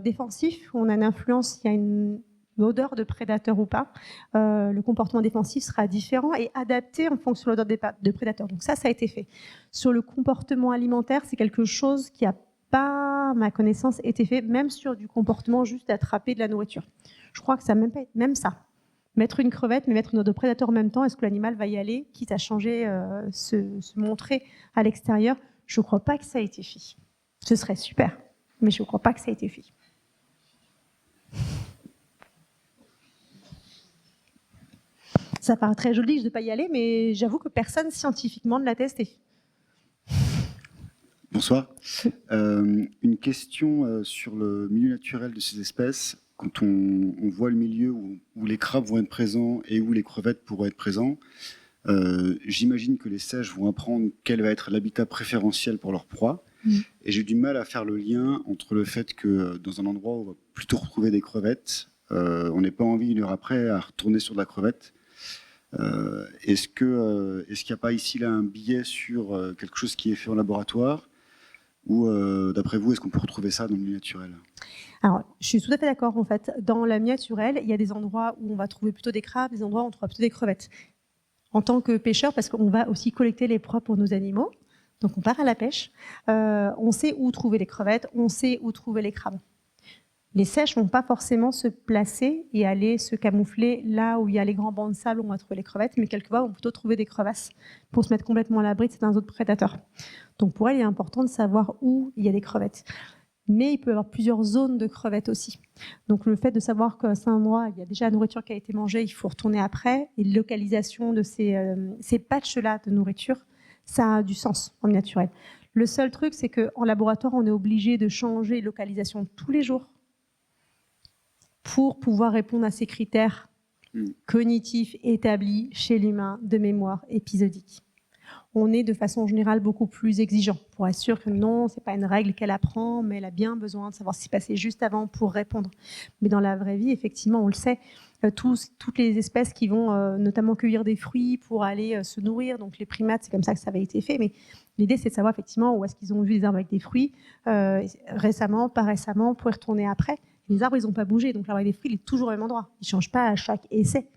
Speaker 1: défensifs. On a une influence, il y a une odeur de prédateur ou pas. Le comportement défensif sera différent et adapté en fonction de l'odeur de prédateur. Donc ça a été fait. Sur le comportement alimentaire, c'est quelque chose qui n'a pas, à ma connaissance, été fait, même sur du comportement juste d'attraper de la nourriture. Je crois que ça n'a même ça. Mettre une crevette, mais mettre une odeur de prédateur en même temps, est-ce que l'animal va y aller, quitte à changer, se montrer à l'extérieur? Je ne crois pas que ça a été fait. Ce serait super, mais je ne crois pas que ça a été fait. Ça paraît très joli de ne pas y aller, mais j'avoue que personne scientifiquement ne l'a testé.
Speaker 10: Bonsoir. Une question sur le milieu naturel de ces espèces. Quand on voit le milieu où les crabes vont être présents et où les crevettes pourront être présents, j'imagine que les sèches vont apprendre quel va être l'habitat préférentiel pour leur proie. Et j'ai du mal à faire le lien entre le fait que dans un endroit où on va plutôt retrouver des crevettes, on n'ait pas envie une heure après à retourner sur de la crevette. Est-ce qu'il n'y a pas ici là un biais sur quelque chose qui est fait en laboratoire, ou d'après vous, est-ce qu'on peut retrouver ça dans le milieu naturel?
Speaker 1: Alors, je suis tout à fait d'accord. En fait, dans la milieu naturel, il y a des endroits où on va trouver plutôt des crabes, des endroits où on trouvera plutôt des crevettes. En tant que pêcheur, parce qu'on va aussi collecter les proies pour nos animaux, donc on part à la pêche, on sait où trouver les crevettes, on sait où trouver les crabes. Les sèches vont pas forcément se placer et aller se camoufler là où il y a les grands bancs de sable où on va trouver les crevettes, mais quelquefois vont plutôt trouver des crevasses pour se mettre complètement à l'abri de certains autres prédateurs. Donc pour elles, il est important de savoir où il y a des crevettes. Mais il peut y avoir plusieurs zones de crevettes aussi. Donc le fait de savoir qu'à un endroit, il y a déjà la nourriture qui a été mangée, il faut retourner après, et localisation de ces patchs-là de nourriture, ça a du sens en naturel. Le seul truc, c'est qu'en laboratoire, on est obligé de changer localisation tous les jours pour pouvoir répondre à ces critères cognitifs établis chez l'humain de mémoire épisodique. On est de façon générale beaucoup plus exigeant pour être sûr que non, ce n'est pas une règle qu'elle apprend, mais elle a bien besoin de savoir ce qui s'est passé juste avant pour répondre. Mais dans la vraie vie, effectivement, on le sait, toutes les espèces qui vont notamment cueillir des fruits pour aller se nourrir, donc les primates, c'est comme ça que ça avait été fait, mais l'idée c'est de savoir effectivement où est-ce qu'ils ont vu les arbres avec des fruits, récemment, pas récemment, pour y retourner après. Les arbres, ils n'ont pas bougé, donc l'arbre avec des fruits, il est toujours au même endroit. Il ne change pas à chaque essai.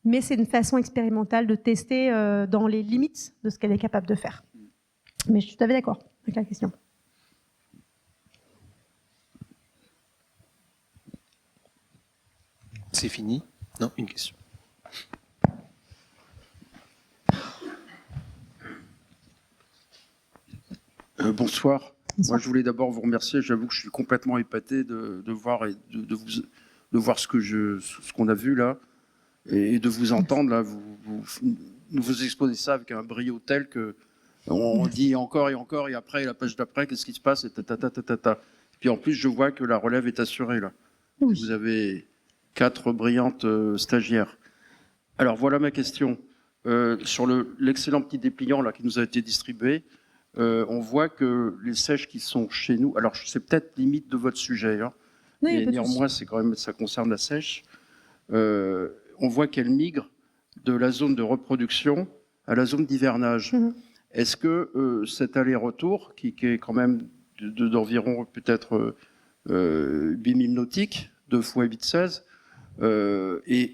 Speaker 1: Mais c'est une façon expérimentale de tester dans les limites de ce qu'elle est capable de faire. Mais je suis tout à fait d'accord avec la question.
Speaker 2: C'est fini? Non, une question.
Speaker 11: Bonsoir. Moi, je voulais d'abord vous remercier. J'avoue que je suis complètement épaté de voir et de voir ce qu'on a vu là et de vous entendre là. Vous exposez ça avec un brio tel que on dit encore et encore et après la page d'après qu'est-ce qui se passe et Puis en plus, je vois que la relève est assurée là. Oui. Vous avez 4 brillantes stagiaires. Alors voilà ma question. Sur l'excellent petit dépliant là qui nous a été distribué. On voit que les sèches qui sont chez nous, alors c'est peut-être limite de votre sujet, hein, mais néanmoins c'est quand même, ça concerne la sèche. On voit qu'elles migrent de la zone de reproduction à la zone d'hivernage. Est-ce que cet aller-retour, qui est quand même d'environ peut-être 8000 nautiques, 2 fois 8,16, est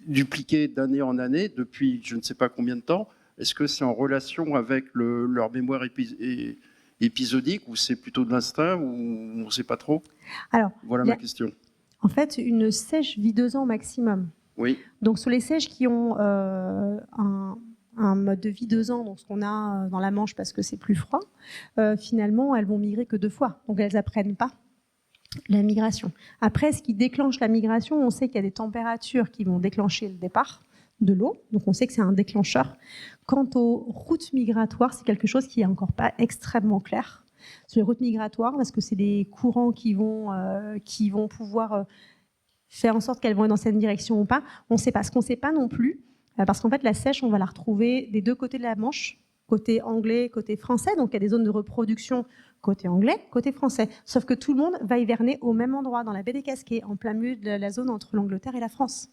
Speaker 11: dupliqué d'année en année depuis je ne sais pas combien de temps? Est-ce que c'est en relation avec leur mémoire épisodique ou c'est plutôt de l'instinct ou on ne sait pas trop? Alors, voilà ma question.
Speaker 1: En fait, une sèche vit 2 ans maximum.
Speaker 11: Oui.
Speaker 1: Donc sur les sèches qui ont un mode de vie 2 ans, donc ce qu'on a dans la Manche parce que c'est plus froid, finalement, elles vont migrer que 2 fois. Donc elles n'apprennent pas la migration. Après, ce qui déclenche la migration, on sait qu'il y a des températures qui vont déclencher le départ de l'eau, donc on sait que c'est un déclencheur. Quant aux routes migratoires, c'est quelque chose qui n'est encore pas extrêmement clair. Sur les routes migratoires, parce que c'est des courants qui vont pouvoir faire en sorte qu'elles vont être dans cette direction ou pas, on ne sait pas. Ce qu'on ne sait pas non plus, parce qu'en fait la sèche, on va la retrouver des 2 côtés de la Manche, côté anglais, côté français, donc il y a des zones de reproduction côté anglais, côté français. Sauf que tout le monde va hiverner au même endroit, dans la baie des Casquets, en plein milieu de la zone entre l'Angleterre et la France.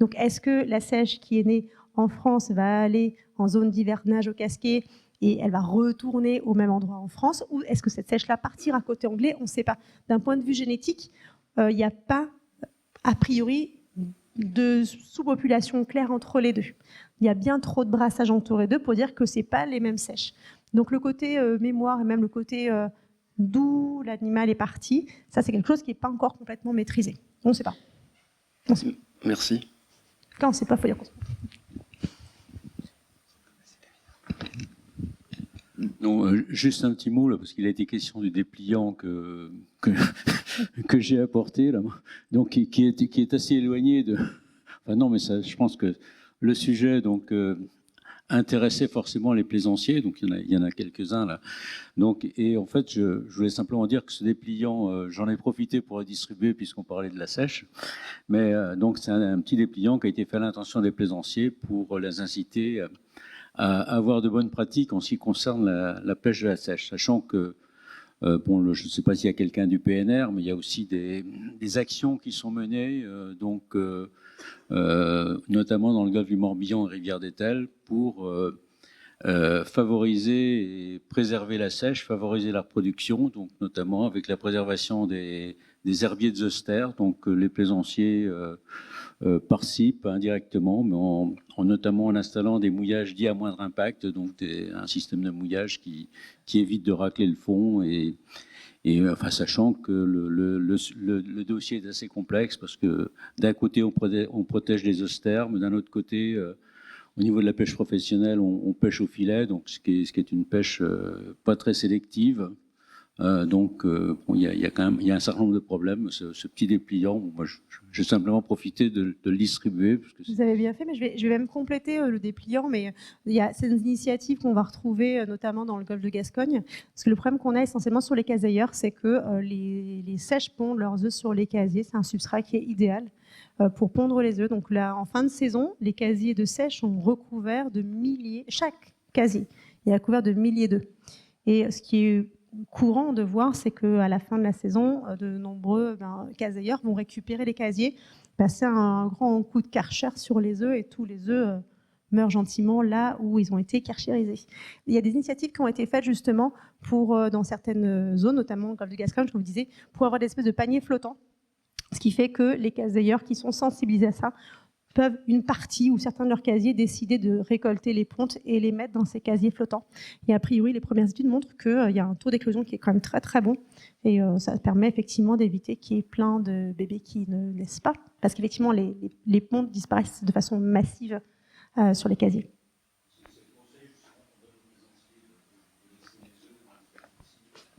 Speaker 1: Donc, est-ce que la sèche qui est née en France va aller en zone d'hivernage au Casquet et elle va retourner au même endroit en France, ou est-ce que cette sèche-là partira côté anglais? On ne sait pas. D'un point de vue génétique, il n'y a pas, a priori, de sous-population claire entre les deux. Il y a bien trop de brassage entre les deux pour dire que ce n'est pas les mêmes sèches. Donc, le côté mémoire et même le côté d'où l'animal est parti, ça, c'est quelque chose qui n'est pas encore complètement maîtrisé. On ne sait pas.
Speaker 11: Merci.
Speaker 1: Quand on ne sait pas, il faut dire qu'on sait pas.
Speaker 12: Non, juste un petit mot, là, parce qu'il a été question du dépliant que j'ai apporté, là, donc, qui est assez éloigné de... Enfin non, mais ça, je pense que le sujet donc, intéressait forcément les plaisanciers, donc il y en a quelques-uns là. Donc, et en fait, je voulais simplement dire que ce dépliant, j'en ai profité pour le distribuer puisqu'on parlait de la sèche. Mais donc c'est un petit dépliant qui a été fait à l'intention des plaisanciers pour les inciter à avoir de bonnes pratiques en ce qui concerne la pêche de la sèche, sachant que bon, je ne sais pas s'il y a quelqu'un du PNR, mais il y a aussi des actions qui sont menées, notamment dans le golfe du Morbihan et Rivière d'Etel, pour favoriser et préserver la sèche, favoriser la reproduction, donc notamment avec la préservation des herbiers de zostère. Donc les plaisanciers participent indirectement, mais notamment en installant des mouillages dits à moindre impact, donc un système de mouillage qui évite de racler le fond et Et enfin, sachant que le dossier est assez complexe parce que d'un côté, on protège les oestermes, d'un autre côté, au niveau de la pêche professionnelle, on pêche au filet, donc ce qui est une pêche pas très sélective. Donc, bon, il y a un certain nombre de problèmes. Ce petit dépliant, bon, moi, j'ai simplement profité de le distribuer. Parce que
Speaker 1: vous avez bien fait, mais je vais même compléter le dépliant. Mais il y a ces initiatives qu'on va retrouver notamment dans le golfe de Gascogne. Parce que le problème qu'on a essentiellement sur les casiers, c'est que les sèches pondent leurs œufs sur les casiers. C'est un substrat qui est idéal pour pondre les œufs. Donc là, en fin de saison, les casiers de sèche sont recouverts de milliers, chaque casier est recouvert de milliers d'œufs. Et ce qui est courant de voir, c'est qu'à la fin de la saison, de nombreux casiers vont récupérer les casiers, passer un grand coup de karcher sur les œufs et tous les œufs meurent gentiment là où ils ont été karchérisés. Il y a des initiatives qui ont été faites justement pour, dans certaines zones, notamment au golfe de Gascogne, comme je vous disais, pour avoir des espèces de paniers flottants, ce qui fait que les casiers qui sont sensibilisés à ça peuvent, une partie ou certains de leurs casiers, décider de récolter les pontes et les mettre dans ces casiers flottants. Et a priori, les premières études montrent qu'il y a un taux d'éclosion qui est quand même très très bon. Et ça permet effectivement d'éviter qu'il y ait plein de bébés qui ne naissent pas. Parce qu'effectivement, les pontes disparaissent de façon massive sur les casiers.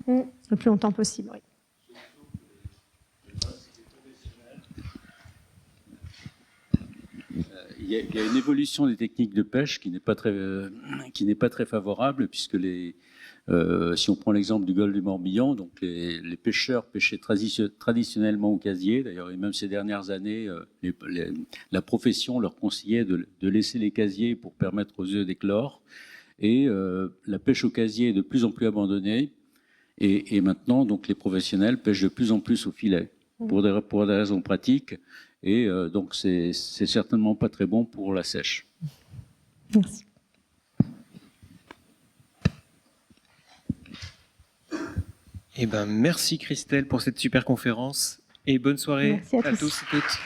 Speaker 1: Le plus longtemps possible, oui.
Speaker 12: Il y a une évolution des techniques de pêche qui n'est pas très favorable, puisque si on prend l'exemple du golfe du Morbihan, donc les pêcheurs pêchaient traditionnellement au casier. D'ailleurs, et même ces dernières années, la profession leur conseillait de laisser les casiers pour permettre aux œufs d'éclore. Et la pêche au casier est de plus en plus abandonnée. Et maintenant, donc, les professionnels pêchent de plus en plus au filet pour des raisons pratiques. Et donc, c'est certainement pas très bon pour la sèche.
Speaker 1: Merci.
Speaker 2: Eh ben, merci Christelle pour cette super conférence et bonne soirée
Speaker 1: Merci à
Speaker 2: tous et toutes.